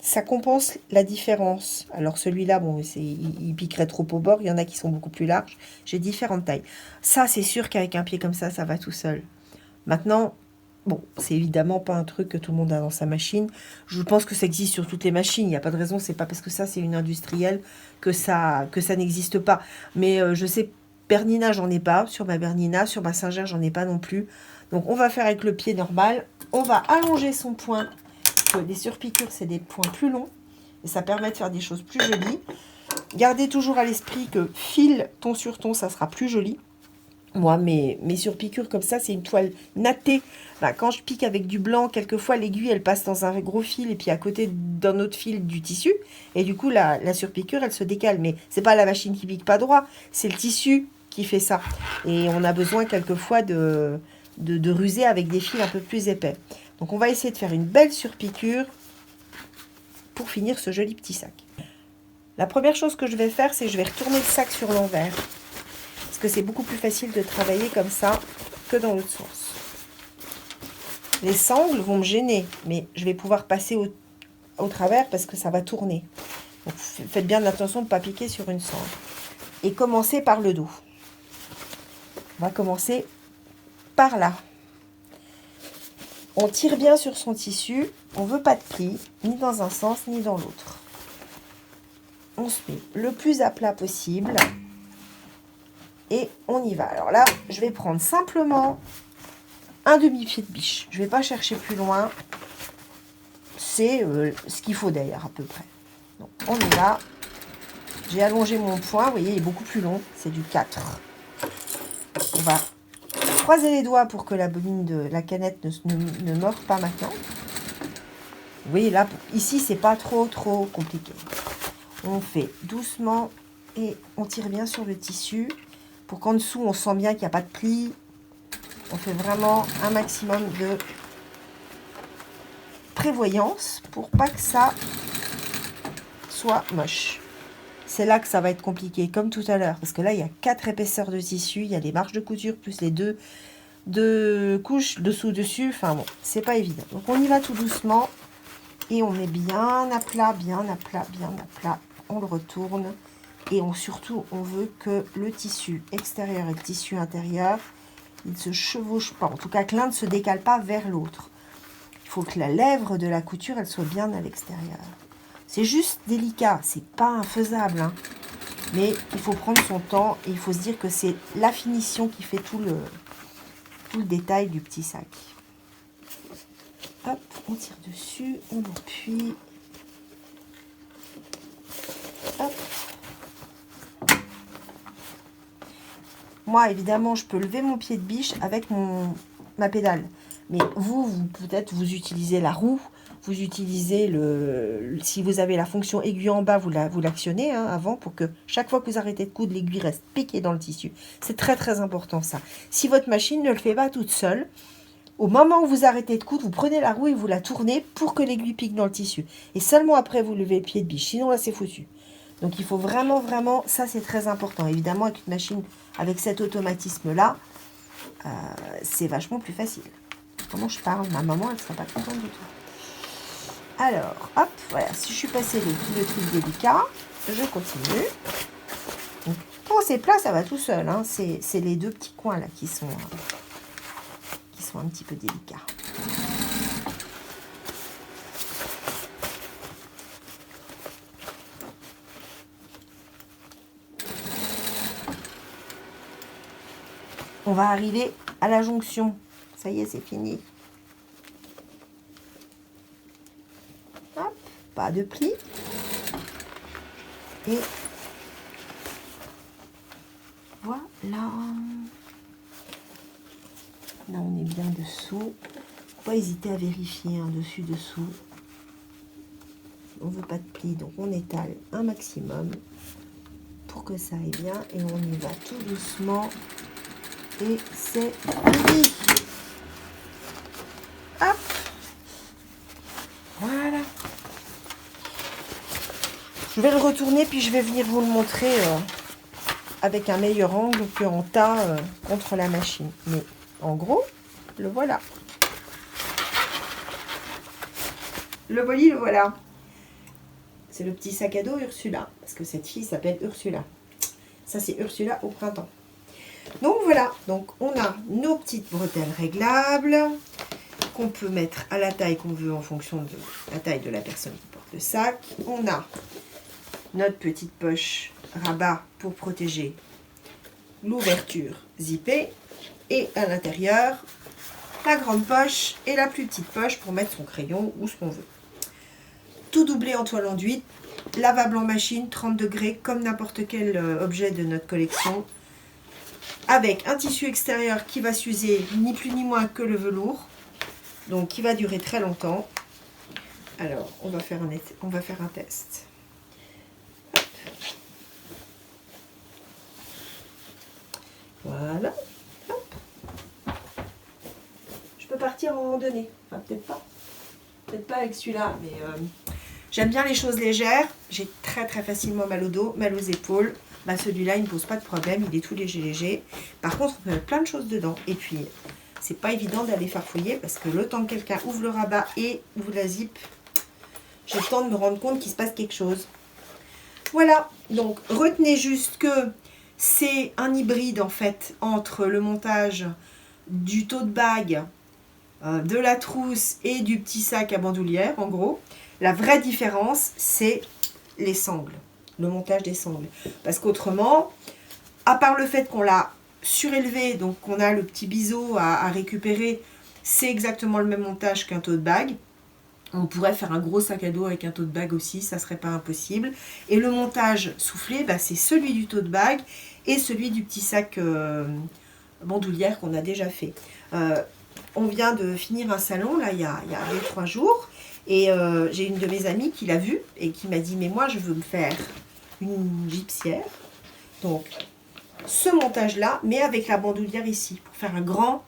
ça compense la différence. Alors celui-là, bon, il piquerait trop au bord, il y en a qui sont beaucoup plus larges. J'ai différentes tailles. Ça, c'est sûr qu'avec un pied comme ça va tout seul. Maintenant, bon, c'est évidemment pas un truc que tout le monde a dans sa machine. Je pense que ça existe sur toutes les machines. Il n'y a pas de raison, c'est pas parce que ça, c'est une industrielle que ça n'existe pas. Mais je sais, Bernina, j'en ai pas. Sur ma Bernina, sur ma Singer, j'en ai pas non plus. Donc, on va faire avec le pied normal. On va allonger son poing. Les surpiqûres, c'est des points plus longs. Et ça permet de faire des choses plus jolies. Gardez toujours à l'esprit que fil ton sur ton, ça sera plus joli. Moi, mes surpiqûres comme ça, c'est une toile nattée. Ben, quand je pique avec du blanc, quelquefois, l'aiguille, elle passe dans un gros fil et puis à côté d'un autre fil du tissu. Et du coup, la surpiqûre, elle se décale. Mais c'est pas la machine qui pique pas droit, c'est le tissu qui fait ça. Et on a besoin quelquefois de ruser avec des fils un peu plus épais. Donc, on va essayer de faire une belle surpiqûre pour finir ce joli petit sac. La première chose que je vais faire, c'est que je vais retourner le sac sur l'envers. Parce que c'est beaucoup plus facile de travailler comme ça que dans l'autre sens. Les sangles vont me gêner, mais je vais pouvoir passer au travers parce que ça va tourner. Donc, faites bien attention de ne pas piquer sur une sangle. Et commencez par le dos. On va commencer par là. On tire bien sur son tissu. On ne veut pas de plis, ni dans un sens, ni dans l'autre. On se met le plus à plat possible. Et on y va. Alors là, je vais prendre simplement un demi-pied de biche. Je ne vais pas chercher plus loin. C'est ce qu'il faut d'ailleurs à peu près. Donc, on y va. J'ai allongé mon poing. Vous voyez, il est beaucoup plus long. C'est du 4. On va croiser les doigts pour que la bobine de la canette ne meure pas maintenant. Vous voyez là, ici, c'est pas trop compliqué. On fait doucement et on tire bien sur le tissu. Pour qu'en dessous, on sent bien qu'il n'y a pas de plis. On fait vraiment un maximum de prévoyance pour pas que ça soit moche. C'est là que ça va être compliqué, comme tout à l'heure. Parce que là, il y a 4 épaisseurs de tissu. Il y a les marges de couture plus les deux couches dessous-dessus. Enfin bon, c'est pas évident. Donc, on y va tout doucement. Et on est bien à plat, bien à plat, bien à plat. On le retourne. Et surtout, on veut que le tissu extérieur et le tissu intérieur, ils ne se chevauchent pas. En tout cas, que l'un ne se décale pas vers l'autre. Il faut que la lèvre de la couture, elle soit bien à l'extérieur. C'est juste délicat, c'est pas infaisable. Hein. Mais il faut prendre son temps et il faut se dire que c'est la finition qui fait tout le détail du petit sac. Hop, on tire dessus, on appuie. Hop. Moi, évidemment, je peux lever mon pied de biche avec ma pédale. Mais vous peut-être, vous utilisez la roue, vous utilisez si vous avez la fonction aiguille en bas, vous l'actionnez avant pour que chaque fois que vous arrêtez de coudre, l'aiguille reste piquée dans le tissu. C'est très important ça. Si votre machine ne le fait pas toute seule, au moment où vous arrêtez de coudre, vous prenez la roue et vous la tournez pour que l'aiguille pique dans le tissu. Et seulement après, vous levez le pied de biche. Sinon, là, c'est foutu. Donc, il faut vraiment, ça, c'est très important. Évidemment, avec une machine avec cet automatisme-là, c'est vachement plus facile. Comment je parle? Ma maman, elle ne sera pas contente du tout. Alors, hop, voilà, si je suis passé le truc délicat, je continue. Donc, pour ces plats, ça va tout seul, hein. C'est les deux petits coins là qui sont un petit peu délicats. On va arriver à la jonction. Ça y est, c'est fini. Hop, pas de pli. Et voilà. Là, on est bien dessous. Faut pas hésiter à vérifier, hein, dessus, dessous. On veut pas de pli, donc on étale un maximum pour que ça aille bien. Et on y va tout doucement. Et c'est fini. Hop. Voilà. Je vais le retourner, puis je vais venir vous le montrer avec un meilleur angle qu'en tas contre la machine. Mais en gros, le voilà. Le voilà. C'est le petit sac à dos Ursula, parce que cette fille s'appelle Ursula. Ça, c'est Ursula au printemps. Donc voilà, donc on a nos petites bretelles réglables qu'on peut mettre à la taille qu'on veut en fonction de la taille de la personne qui porte le sac. On a notre petite poche rabat pour protéger l'ouverture zippée et à l'intérieur la grande poche et la plus petite poche pour mettre son crayon ou ce qu'on veut. Tout doublé en toile enduite, lavable en machine, 30 degrés comme n'importe quel objet de notre collection, avec un tissu extérieur qui va s'user ni plus ni moins que le velours, donc qui va durer très longtemps. Alors on va faire un test. Hop. Voilà. Hop. Je peux partir en randonnée, enfin peut-être pas avec celui-là, mais j'aime bien les choses légères. J'ai très facilement mal au dos, mal aux épaules. Bah, celui-là, il ne pose pas de problème, il est tout léger. Par contre, on peut mettre plein de choses dedans. Et puis, c'est pas évident d'aller farfouiller parce que le temps que quelqu'un ouvre le rabat et ouvre la zip, j'ai le temps de me rendre compte qu'il se passe quelque chose. Voilà, donc retenez juste que c'est un hybride en fait entre le montage du tote bag, de la trousse et du petit sac à bandoulière, en gros. La vraie différence, c'est les sangles, le montage des sangles. Parce qu'autrement, à part le fait qu'on l'a surélevé, donc qu'on a le petit biseau à récupérer, c'est exactement le même montage qu'un tote bag. On pourrait faire un gros sac à dos avec un tote bag aussi, ça serait pas impossible. Et le montage soufflé, bah, c'est celui du tote bag et celui du petit sac bandoulière qu'on a déjà fait. On vient de finir un salon, là, il y a 2-3 jours. Et j'ai une de mes amies qui l'a vu et qui m'a dit « Mais moi, je veux me faire une gypsière. » Donc, ce montage-là, mais avec la bandoulière ici, pour faire un grand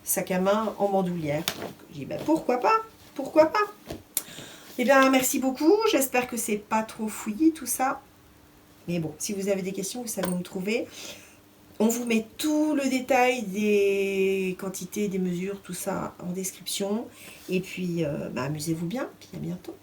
sac à main en bandoulière. Donc, j'ai dit bah, « Pourquoi pas? Pourquoi pas ?» Eh bien, merci beaucoup. J'espère que c'est pas trop fouillis, tout ça. Mais bon, si vous avez des questions, vous savez où me trouver. On vous met tout le détail des quantités, des mesures, tout ça en description. Et puis, amusez-vous bien. Puis à bientôt.